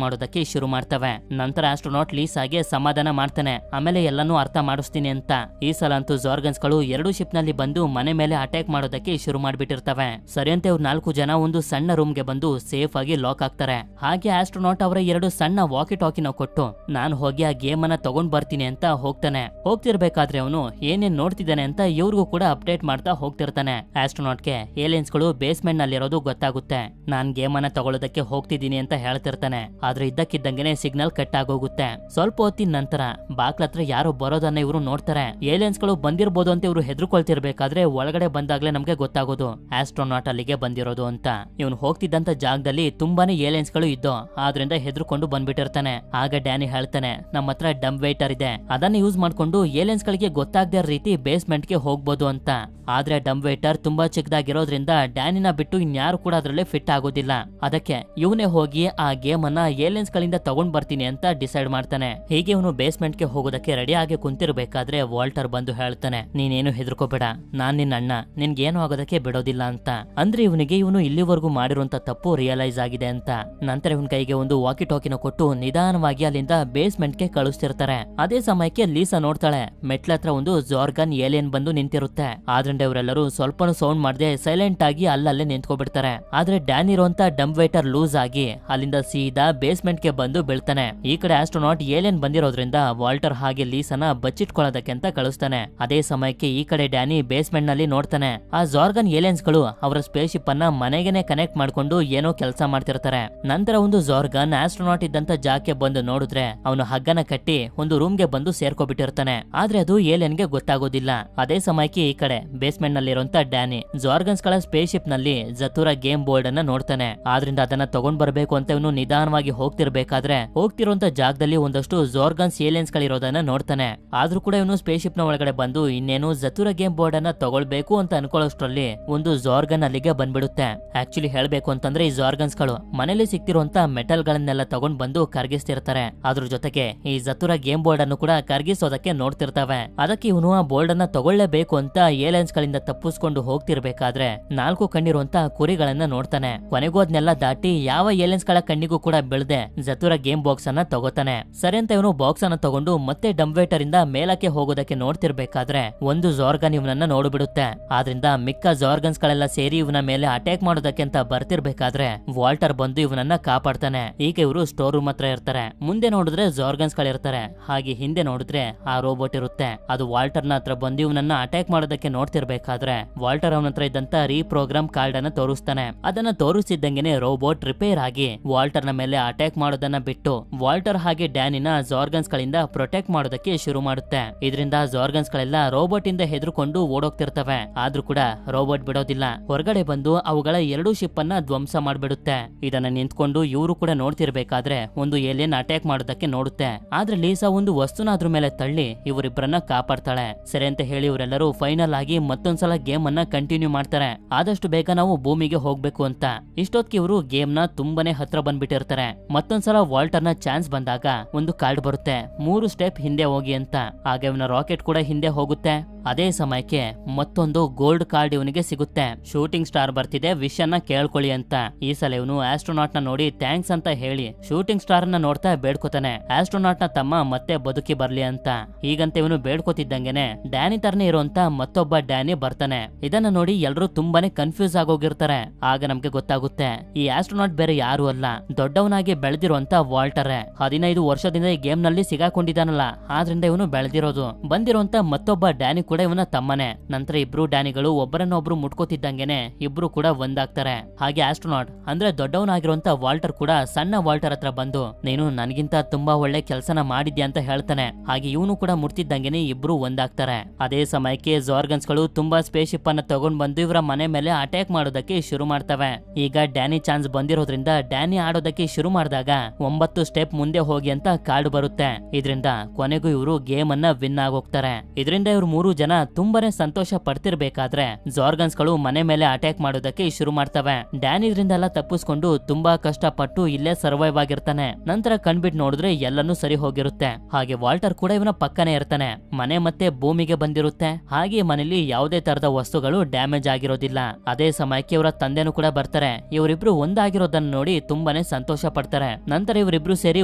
ಮಾಡೋದಕ್ಕೆ ಶುರು ಮಾಡ್ತವೆ. ನಂತರ ಆಸ್ಟ್ರೋನಾಟ್ ಲೀಸಾಗೆ ಸಮಾಧಾನ ಮಾಡ್ತಾನೆ, ಆಮೇಲೆ ಎಲ್ಲಾನು ಅರ್ಥ ಮಾಡಿಸ್ತೀನಿ ಅಂತ. ಈ ಸಲ ಅಂತೂ ಜಾರ್ಗನ್ಸ್ಗಳು 2 ಶಿಪ್ ನಲ್ಲಿ ಬಂದು ಮನೆ ಮೇಲೆ ಅಟ್ಯಾಕ್ ಮಾಡೋದಕ್ಕೆ ಶುರು ಮಾಡ್ಬಿಟ್ಟಿರ್ತವೆ. ಸರಿಯಂತೆ ಅವ್ರು 4 ಜನ ಒಂದು ಸಣ್ಣ ರೂಮ್ ಗೆ ಬಂದು ಸೇಫ್ ಆಗಿ ಲಾಕ್ ಆಗ್ತಾರೆ. ಹಾಗೆ ಆಸ್ಟ್ರೋನಾಟ್ ಅವರ 2 ಸಣ್ಣ ವಾಕಿ ಟಾಕಿನ ಕೊಟ್ಟು ನಾನು ಹೋಗಿ ಆ ಗೇಮ್ ಅನ್ನ ತಗೊಂಡ್ ಬರ್ತೀನಿ ಅಂತ ಹೋಗ್ತಾನೆ. ಹೋಗ್ತಿರ್ಬೇಕಾದ್ರೆ ಅವನು ಏನೇನ್ ನೋಡ್ತಿದ್ದಾನೆ ಅಂತ ಇವ್ರಿಗೂ ಕೂಡ ಅಪ್ಡೇಟ್ ಮಾಡ್ತಾ ಹೋಗ್ತಿರ್ತಾನೆ. ಆಸ್ಟ್ರೋನಾಟ್ಗೆ ಏಲಿಯನ್ಸ್ ಗಳು ಬೇಸ್ಮೆಂಟ್ ನಲ್ಲಿರೋದು ಗೊತ್ತಾಗುತ್ತೆ. ನಾನ್ ಗೇಮ್ ಅನ್ನ ತಗೊಳ್ಳೋದಕ್ಕೆ ಹೋಗ್ತಿದ್ದೀನಿ ಅಂತ ಹೇಳ್ತಿರ್ತಾನೆ. ಆದ್ರೆ ಇದ್ದಕ್ಕಿದ್ದಂಗೆನೆ ಸಿಗ್ನಲ್ ಕಟ್ ಆಗೋಗುತ್ತೆ. ಸ್ವಲ್ಪ ಹೊತ್ತಿನ ನಂತರ ಬಾಕ್ಲತ್ರ ಯಾರೋ ಬರೋದನ್ನ ಇವರು ನೋಡ್ತಾರೆ. ಏಲಿಯನ್ಸ್ ಗಳು ಬಂದಿರಬಹುದು ಅಂತ ಇವರು ಹೆದರ್ಕೊಳ್ತಿರ್ಬೇಕಾದ್ರೆ ಒಳಗಡೆ ಬಂದಾಗ್ಲೇ ನಮ್ಗೆ ಗೊತ್ತಾಗೋದು ಆಸ್ಟ್ರೋನಾಟ್ ಅಲ್ಲಿಗೆ ಬಂದಿರೋದು ಅಂತ. ಇವನು ಹೋಗ್ತಿದ್ದಂತ ಜಾಗದಲ್ಲಿ ತುಂಬಾನೇ ಏಲಿಯನ್ಸ್ ಗಳು ಇದ್ದೋ, ಆದ್ರಿಂದ ಹೆದರ್ಕೊಂಡು ಬಂದ್ಬಿಟ್ಟಿರ್ತಾನೆ. ಆಗ ಡ್ಯಾನಿ ಹೇಳ್ತಾನೆ, ನಮ್ಮ ಹತ್ರ ಡಂಪ್ ವೇಟರ್ ಇದೆ, ಅದನ್ನ ಯೂಸ್ ಮಾಡ್ಕೊಂಡು ಏಲಿಯನ್ಸ್ ಗಳಿಗೆ ಗೊತ್ತಾಗದ ರೀತಿ ಬೇಸ್ಮೆಂಟ್ ಗೆ ಹೋಗ್ಬೋದು ಅಂತ. ಆದ್ರೆ ಡಂಪ್ ವೇಟರ್ ತುಂಬಾ ಚಿಕ್ಕದಾಗಿರೋದ್ರಿಂದ ಡ್ಯಾನಿನ ಬಿಟ್ಟು ಇನ್ಯಾರು ಕೂಡ ಅದ್ರಲ್ಲಿ ಫಿಟ್ ಆಗೋದಿಲ್ಲ. ಅದಕ್ಕೆ ಇವನೇ ಹೋಗಿ ಆ ಗೇಮ್ ಅನ್ನ ಏಲಿಯನ್ಸ್ ಗಳಿಂದ ತಗೊಂಡ್ ಬರ್ತೀನಿ ಅಂತ ಡಿಸೈಡ್ ಮಾಡ್ತಾನೆ. ಹೀಗೆ ಇವನು ಬೇಸ್ಮೆಂಟ್ ಗೆ ಹೋಗೋದಕ್ಕೆ ರೆಡಿ ಆಗಿ ಕುಂತಿರ್ಬೇಕಾದ್ರೆ ವಾಲ್ಟರ್ ಬಂದು ಹೇಳ್ತಾನೆ, ನೀನೇನು ಹೆದರ್ಕೋಬೇಡ, ನಾನ್ ನಿನ್ನ ಅಣ್ಣ, ನಿನ್ಗೇನು ಆಗೋದಕ್ಕೆ ಬಿಡೋದಿಲ್ಲ ಅಂತ. ಅಂದ್ರೆ ಇವನು ಇಲ್ಲಿವರೆಗೂ ಮಾಡಿರುವಂತ ತಪ್ಪು ರಿಯಲೈಸ್ ಆಗಿದೆ ಅಂತ. ನಂತರ ಇವನ್ ಕೈಗೆ ಒಂದು ವಾಕಿ ಟಾಕಿನ ಕೊಟ್ಟು ನಿಧಾನವಾಗಿ ಅಲ್ಲಿಂದ ಬೇಸ್ಮೆಂಟ್ ಗೆ ಕಳಿಸ್ತಿರ್ತಾರೆ. ಅದೇ ಸಮಯಕ್ಕೆ ಲೀಸಾ ನೋಡ್ತಾಳೆ, ಮೆಟ್ಲತ್ರ ಒಂದು ಜಾರ್ಗನ್ ಏಲಿಯನ್ ಬಂದು ನಿಂತಿರುತ್ತೆ. ಆದ್ರಿಂದ ಇವರೆಲ್ಲರೂ ಸ್ವಲ್ಪನೂ ಸೌಂಡ್ ಮಾಡದೆ ಸೈಲೆಂಟ್ ಆಗಿ ಅಲ್ಲಲ್ಲೇ ನಿಂತ್ಕೊಬಿಡ್ತಾರೆ. ಆದ್ರೆ ಡ್ಯಾನ್ ಇರುವಂತ ಡಂಪ್ ವೇಟರ್ ಲೂಸ್ ಆಗಿ ಅಲ್ಲಿಂದ ಸೀದಾ ಬೇಸ್ಮೆಂಟ್ ಗೆ ಬಂದು ಬೀಳ್ತಾನೆ. ಈ ಕಡೆ ಆಸ್ಟ್ರೋನಾಟ್ ಏಲಿಯನ್ ಬಂದಿರೋದ್ರಿಂದ ವಾಲ್ಟರ್ ಹಾಗೆ ಲೀಸಾನ ಬಚ್ಚಿಟ್ಕೊಳ್ಳೋದಕ್ಕೆ ಅಂತ ಕಳಿಸ್ತಾನೆ. ಅದೇ ಸಮಯಕ್ಕೆ ಈ ಕಡೆ ಡ್ಯಾನಿ ಬೇಸ್ಮೆಂಟ್ ನಲ್ಲಿ ನೋಡ್ತಾನೆ, ಆ ಜಾರ್ಗನ್ ಏಲಿಯನ್ಸ್ ಗಳು ಅವರ ಸ್ಪೇಸ್ ಶಿಪ್ ಅನ್ನ ಮನೆಗೆನೆ ಕನೆಕ್ಟ್ ಮಾಡ್ಕೊಂಡು ಏನೋ ಕೆಲಸ ಮಾಡ್ತಿರ್ತಾರೆ. ನಂತರ ಒಂದು ಜಾರ್ಗನ್ ಆಸ್ಟ್ರೋನಾಟ್ ಇದ್ದಂತ ಜಾಗಕ್ಕೆ ಬಂದು ನೋಡಿದ್ರೆ ಅವನು ಹಗ್ಗನ ಕಟ್ಟಿ ಒಂದು ರೂಮ್ ಗೆ ಬಂದು ಸೇರ್ಕೊಬಿಟ್ಟಿರ್ತಾನೆ. ಆದ್ರೆ ಅದು ಏಲಿಯನ್ ಗೆ ಗೊತ್ತಾಗೋದಿಲ್ಲ. ಅದೇ ಸಮಯಕ್ಕೆ ಈ ಕಡೆ ಬೇಸ್ಮೆಂಟ್ ನಲ್ಲಿರುವಂತ ಡ್ಯಾನಿ ಜಾರ್ಗನ್ಸ್ ಗಳ ಸ್ಪೇಸ್ ಶಿಪ್ ನಲ್ಲಿ ಜತುರ ಗೇಮ್ ಬೋರ್ಡ್ ಅನ್ನ ನೋಡ್ತಾನೆ. ಆದ್ರಿಂದ ಅದನ್ನ ತಗೊಂಡ್ ಬರ್ಬೇಕು ಅಂತ ಇವನು ನಿಧಾನವಾಗಿ ಹೋಗ್ತಿರ್ಬೇಕಾದ್ರೆ ಹೋಗ್ತಿರುವಂತ ಜಾಗದಲ್ಲಿ ಒಂದಷ್ಟು ಜಾರ್ಗನ್ಸ್ ಏಲಿಯನ್ಸ್ ಗಳಿರೋದನ್ನ ನೋಡ್ತಾನೆ. ಆದ್ರೂ ಕೂಡ ಇವನು ಸ್ಪೇಸ್ ಶಿಪ್ ನ ಒಳಗಡೆ ಬಂದು ಇನ್ನೇನು ಜತುರ ಗೇಮ್ ಬೋರ್ಡ್ ಅನ್ನ ತಗೊಳ್ಬೇಕು ಅಂತ ಅನ್ಕೊಳ್ಳೋಷ್ಟ್ರಲ್ಲಿ ಒಂದು ಜಾರ್ಗನ್ ಅಲ್ಲಿಗೆ ಬಂದ್ಬಿಡುತ್ತೆ. ಆಕ್ಚುಲಿ ಹೇಳ್ಬೇಕು ಅಂತಂದ್ರೆ ಈ ಜಾರ್ಗನ್ಸ್ ಗಳು ಮನೇಲಿ ಸಿಕ್ತಿರುವಂತ ಮೆಟಲ್ ಗಳನ್ನೆಲ್ಲ ತಗೊಂಡ್ ಬಂದು ಕರ್ಗಿಸ್ತಿರ್ತಾರೆ. ಅದ್ರ ಜೊತೆಗೆ ಈ ಜತುರ ಗೇಮ್ ಬೋರ್ಡ್ ಅನ್ನು ಕೂಡ ಕರ್ಗಿಸೋದಕ್ಕೆ ನೋಡ್ತಿರ್ತವೆ. ಅದಕ್ಕೆ ಇವನು ಆ ಬೋರ್ಡ್ ಅನ್ನ ತಗೊಳ್ಳೇಬೇಕು ಅಂತ ಏಲಿಯನ್ಸ್ ಗಳಿಂದ ತಪ್ಪಿಸ್ಕೊಂಡು ಹೋಗ್ತಿರ್ಬೇಕಾದ್ರೆ 4 ಕಣ್ಣಿರುವಂತ ಕುರಿಗಳನ್ನ ನೋಡ್ತಾನೆ. ಕೊನೆಗೂ ಅದನ್ನೆಲ್ಲ ದಾಟಿ ಯಾವ ಏಲಿಯನ್ಸ್ ಗಳ ಕಣ್ಣಿಗೂ ಕೂಡ ಬೀಳದೆ ಜತುರ ಗೇಮ್ ಬಾಕ್ಸ್ ಅನ್ನ ತಗೋತಾನೆ. ಸರಿ ಅಂತ ಇವನು ಬಾಕ್ಸ್ ಅನ್ನ ತಗೊಂಡು ಮತ್ತೆ ಡಂಪ್ ವೇಟರ್ ಇಂದ ಮೇಲಕ್ಕೆ ಹೋಗೋದಕ್ಕೆ ನೋಡ್ತಿರ್ಬೇಕಾದ್ರೆ ಒಂದು ಜಾರ್ಗನ್ ಇವನನ್ನ ನೋಡ್ಬಿಡುತ್ತೆ. ಆದ್ರಿಂದ ಮಿಕ್ಕ ಜಾರ್ಗನ್ಸ್ ಗಳೆಲ್ಲ ಸೇರಿ ಇವನ ಮೇಲೆ ಅಟ್ಯಾಕ್ ಮಾಡೋದಕ್ಕೆ ಅಂತ ಬರ್ತಿರ್ಬೇಕಾದ್ರೆ ವಾಲ್ಟರ್ ಬಂದು ಇವನನ್ನ ಕಾಪಾಡ್ತಾನೆ. ಈಗ ಇವರು ಸ್ಟೋರ್ ರೂಮ್ ಹತ್ರ ಇರ್ತಾರೆ. ಮುಂದೆ ನೋಡಿದ್ರೆ ಜಾರ್ಗನ್ಸ್ ಗಳಿರ್ತಾರೆ, ಹಾಗೆ ಹಿಂದೆ ನೋಡಿದ್ರೆ ಆ ರೋಬೋಟ್ ಇರುತ್ತೆ. ಅದು ವಾಲ್ಟರ್ ನ ಹತ್ರ ಬಂದು ಇವನನ್ನ ಅಟ್ಯಾಕ್ ಮಾಡೋದಕ್ಕೆ ನೋಡ್ತಿರ್ಬೇಕಾದ್ರೆ ವಾಲ್ಟರ್ ಅವನ ಹತ್ರ ಇದ್ದಂತ ರೀಪ್ರೋಗ್ರಾಮ್ ಕಾರ್ಡ್ ಅನ್ನ ತೋರಿಸ್ತಾನೆ. ಅದನ್ನ ತೋರಿಸಿದ್ದಂಗೆನೆ ರೋಬೋಟ್ ರಿಪೇರ್ ಆಗಿ ವಾಲ್ಟರ್ ನ ಮೇಲೆ ಅಟ್ಯಾಕ್ ಮಾಡೋದನ್ನ ಬಿಟ್ಟು ವಾಲ್ಟರ್ ಹಾಗೆ ಡ್ಯಾನಿನ ಜಾರ್ಗನ್ಸ್ ಗಳಿಂದ ಪ್ರೊಟೆಕ್ಟ್ ಮಾಡೋದಕ್ಕೆ ಶುರು ಮಾಡುತ್ತೆ. ಇದರಿಂದ ಜಾರ್ಗನ್ಸ್ ಗಳೆಲ್ಲ ರೋಬೋಟ್ ಇಂದ ಹೆದರ್ಕೊಂಡು ಓಡೋಗ್ತಿರ್ತವೆ. ಆದ್ರೂ ಕೂಡ ರೋಬೋಟ್ ಬಿಡೋದಿಲ್ಲ, ಹೊರಗಡೆ ಬಂದು ಅವುಗಳ 2 ಶಿಪ್ ಅನ್ನ ಧ್ವಂಸ ಮಾಡ್ಬಿಡುತ್ತೆ. ಇದನ್ನ ನಿಂತ್ಕೊಂಡು ಇವರು ಕೂಡ ನೋಡ್ತಿರ್ಬೇಕಾದ್ರೆ ಒಂದು ಏಲಿಯನ್ ಅಟ್ಯಾಕ್ ಮಾಡೋದಕ್ಕೆ ನೋಡುತ್ತೆ. ಆದ್ರೆ ಲೀಸಾ ಒಂದು ವಸ್ತುನ ಅದ್ರ ಮೇಲೆ ತಳ್ಳಿ ಇವರಿಬ್ಬರನ್ನ ಕಾಪಾಡ್ತಾಳೆ. ಸರಿ ಅಂತ ಹೇಳಿ ಇವರೆಲ್ಲರೂ ಫೈನಲ್ ಆಗಿ ಮತ್ತೊಂದ್ಸಲ ಗೇಮ್ ಅನ್ನ ಕಂಟಿನ್ಯೂ ಮಾಡ್ತಾರೆ. ಆದಷ್ಟು ಬೇಗ ನಾವು ಭೂಮಿಗೆ ಹೋಗ್ಬೇಕು ಅಂತ. ಇಷ್ಟೊತ್ತಿಗೆ ಇವರು ಗೇಮ್ ನ ತುಂಬಾನೇ ಹತ್ರ ಬಂದ್ಬಿಟ್ಟಿರ್ತಾರೆ. ಮತ್ತೊಂದ್ಸಲ ವಾಲ್ಟರ್ ನ ಚಾನ್ಸ್ ಬಂದಾಗ ಒಂದು ಕಾರ್ಡ್ ಬರುತ್ತೆ, 3 ಸ್ಟೆಪ್ ಹಿಂದೆ ಹೋಗಿ ಅಂತ. ಆಗ ಇವನ ರಾಕೆಟ್ ಕೂಡ ಹಿಂದೆ ಹೋಗುತ್ತೆ. ಅದೇ ಸಮಯಕ್ಕೆ ಮತ್ತೊಂದು ಗೋಲ್ಡ್ ಕಾರ್ಡ್ ಇವನಿಗೆ ಸಿಗುತ್ತೆ. ಶೂಟಿಂಗ್ ಸ್ಟಾರ್ ಬರ್ತಿದೆ, ವಿಶ್ ಅನ್ನ ಕೇಳ್ಕೊಳ್ಳಿ ಅಂತ. ಈ ಸಲ ಇವನು ಆಸ್ಟ್ರೋನಾಟ್ ನ ನೋಡಿ ಥ್ಯಾಂಕ್ಸ್ ಅಂತ ಹೇಳಿ ಶೂಟಿಂಗ್ ಸ್ಟಾರ್ ನ ನೋಡ್ತಾ ಬೇಡ್ಕೋತಾನೆ, ಆಸ್ಟ್ರೋನಾಟ್ ನ ತಮ್ಮ ಮತ್ತೆ ಬದುಕಿ ಬರ್ಲಿ ಅಂತ. ಹೀಗಂತ ಇವನು ಬೇಡ್ಕೋತಿದ್ದಂಗೆನೆ ಡ್ಯಾನಿ ತರನೇ ಇರುವಂತ ಮತ್ತೊಬ್ಬ ಡ್ಯಾನಿ ಬರ್ತಾನೆ. ಇದನ್ನ ನೋಡಿ ಎಲ್ರು ತುಂಬಾನೇ ಕನ್ಫ್ಯೂಸ್ ಆಗೋಗಿರ್ತಾರೆ. ಆಗ ನಮ್ಗೆ ಗೊತ್ತಾಗುತ್ತೆ ಈ ಆಸ್ಟ್ರೋನಾಟ್ ಬೇರೆ ಯಾರು ಅಲ್ಲ, ದೊಡ್ಡವನಾಗಿ ಬೆಳೆದಿರುವಂತ ವಾಲ್ಟರ್. 15 ವರ್ಷದಿಂದ ಈ ಗೇಮ್ ನಲ್ಲಿ ಸಿಗಾಕೊಂಡಿದ್ದಾನಲ್ಲ, ಆದ್ರಿಂದ ಇವನು ಬೆಳೆದಿರೋದು. ಬಂದಿರುವಂತ ಮತ್ತೊಬ್ಬ ಡ್ಯಾನಿ ಕೂಡ ಇವನ ತಮ್ಮನೆ. ನಂತರ ಇಬ್ರು ಡ್ಯಾನಿಗಳು ಒಬ್ಬರನ್ನೊಬ್ರು ಮುಟ್ಕೋತಿದ್ದಂಗೆನೆ ಇಬ್ರು ಕೂಡ ಒಂದಾಗ್ತಾರೆ. ಹಾಗೆ ಆಸ್ಟ್ರೋನಾಟ್ ಅಂದ್ರೆ ದೊಡ್ಡವನಾಗಿರುವಂತ ವಾಲ್ಟರ್ ಕೂಡ ಸಣ್ಣ ವಾಲ್ಟರ್ ಹತ್ರ ಬಂದು ನೀನು ನನಗಿಂತ ತುಂಬಾ ಒಳ್ಳೆ ಕೆಲಸನ ಮಾಡಿದ್ಯಾ ಅಂತ ಹೇಳ್ತಾನೆ. ಹಾಗೆ ಇವನು ಕೂಡ ಮುಟ್ತಿದ್ದಂಗೆನೆ ಇಬ್ರು ಒಂದಾಗ್ತಾರೆ. ಅದೇ ಸಮಯಕ್ಕೆ ಜಾರ್ಗನ್ಸ್ ಗಳು ತುಂಬಾ ಸ್ಪೇಸ್ ಶಿಪ್ ಅನ್ನ ತಗೊಂಡ್ ಬಂದು ಇವರ ಮನೆ ಮೇಲೆ ಅಟ್ಯಾಕ್ ಮಾಡೋದಕ್ಕೆ ಶುರು ಮಾಡ್ತವೆ. ಈಗ ಡ್ಯಾನಿ ಚಾನ್ಸ್ ಬಂದಿರೋದ್ರಿಂದ ಡ್ಯಾನಿ ಆಡೋದಕ್ಕೆ ಶುರು ಮಾಡಿದಾಗ 9 ಸ್ಟೆಪ್ ಮುಂದೆ ಹೋಗಿ ಅಂತ ಕಾರ್ಡ್ ಬರುತ್ತೆ. ಇದರಿಂದ ಕೊನೆಗೂ ಇವರು ಗೇಮ್ ಅನ್ನ ವಿನ್ ಆಗೋಗ್ತಾರೆ. ಇದರಿಂದ ಇವ್ರು 3 ಜನ ತುಂಬಾನೇ ಸಂತೋಷ ಪಡ್ತಿರ್ಬೇಕಾದ್ರೆ ಜಾರ್ಗನ್ಸ್ ಗಳು ಮನೆ ಮೇಲೆ ಅಟ್ಯಾಕ್ ಮಾಡೋದಕ್ಕೆ ಶುರು ಮಾಡ್ತವೆ. ಡ್ಯಾನ್ ಇದ್ರಿಂದೆಲ್ಲ ತಪ್ಪಿಸ್ಕೊಂಡು ತುಂಬಾ ಕಷ್ಟಪಟ್ಟು ಇಲ್ಲೇ ಸರ್ವೈವ್ ಆಗಿರ್ತಾನೆ. ನಂತರ ಕಣ್ಬಿಟ್ಟು ನೋಡಿದ್ರೆ ಎಲ್ಲನೂ ಸರಿ ಹೋಗಿರುತ್ತೆ. ಹಾಗೆ ವಾಲ್ಟರ್ ಕೂಡ ಇವನ ಪಕ್ಕನೇ ಇರ್ತಾನೆ. ಮನೆ ಮತ್ತೆ ಭೂಮಿಗೆ ಬಂದಿರುತ್ತೆ. ಹಾಗೆ ಮನೇಲಿ ಯಾವುದೇ ತರದ ವಸ್ತುಗಳು ಡ್ಯಾಮೇಜ್ ಆಗಿರೋದಿಲ್ಲ. ಅದೇ ಸಮಯಕ್ಕೆ ಇವರ ತಂದೆನೂ ಕೂಡ ಬರ್ತಾರೆ. ಇವರಿಬ್ರು ಒಂದಾಗಿರೋದನ್ನ ನೋಡಿ ತುಂಬಾನೇ ಸಂತೋಷ ಪಡ್ತಾರೆ. ನಂತರ ಇವರಿಬ್ರು ಸೇರಿ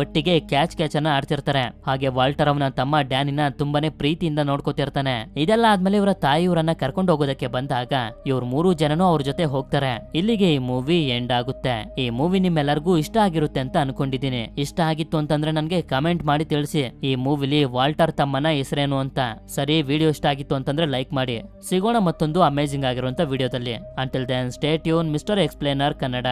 ಒಟ್ಟಿಗೆ ಕ್ಯಾಚ್ ಅನ್ನ ಆಡ್ತಿರ್ತಾರೆ. ಹಾಗೆ ವಾಲ್ಟರ್ ಅವನ ತಮ್ಮ ಡ್ಯಾನಿನ ತುಂಬಾನೇ ಪ್ರೀತಿಯಿಂದ ನೋಡ್ಕೋತಿರ್ತಾನೆ. ಇದೆಲ್ಲ ಆದ್ಮೇಲೆ ಇವರ ತಾಯಿ ಇವರನ್ನ ಕರ್ಕೊಂಡು ಹೋಗೋದಕ್ಕೆ ಬಂದಾಗ ಇವ್ರ 3 ಜನನು ಅವ್ರ ಜೊತೆ ಹೋಗ್ತಾರೆ. ಇಲ್ಲಿಗೆ ಈ ಮೂವಿ ಎಂಡ್ ಆಗುತ್ತೆ. ಈ ಮೂವಿ ನಿಮ್ಮೆಲ್ಲರಿಗೂ ಇಷ್ಟ ಆಗಿರುತ್ತೆ ಅಂತ ಅನ್ಕೊಂಡಿದೀನಿ. ಇಷ್ಟ ಆಗಿತ್ತು ಅಂತಂದ್ರೆ ನನ್ಗೆ ಕಮೆಂಟ್ ಮಾಡಿ ತಿಳಿಸಿ ಈ ಮೂವಿಲಿ ವಾಲ್ಟರ್ ತಮ್ಮನ ಹೆಸರೇನು ಅಂತ. ಸರಿ, ವಿಡಿಯೋ ಇಷ್ಟ ಆಗಿತ್ತು ಅಂತಂದ್ರೆ ಲೈಕ್ ಮಾಡಿ. ಸಿಗೋಣ ಮತ್ತೊಂದು ಅಮೇಜಿಂಗ್ ಆಗಿರುವಂತ ವಿಡಿಯೋದಲ್ಲಿ. Until then stay tune mister explainer Kannada.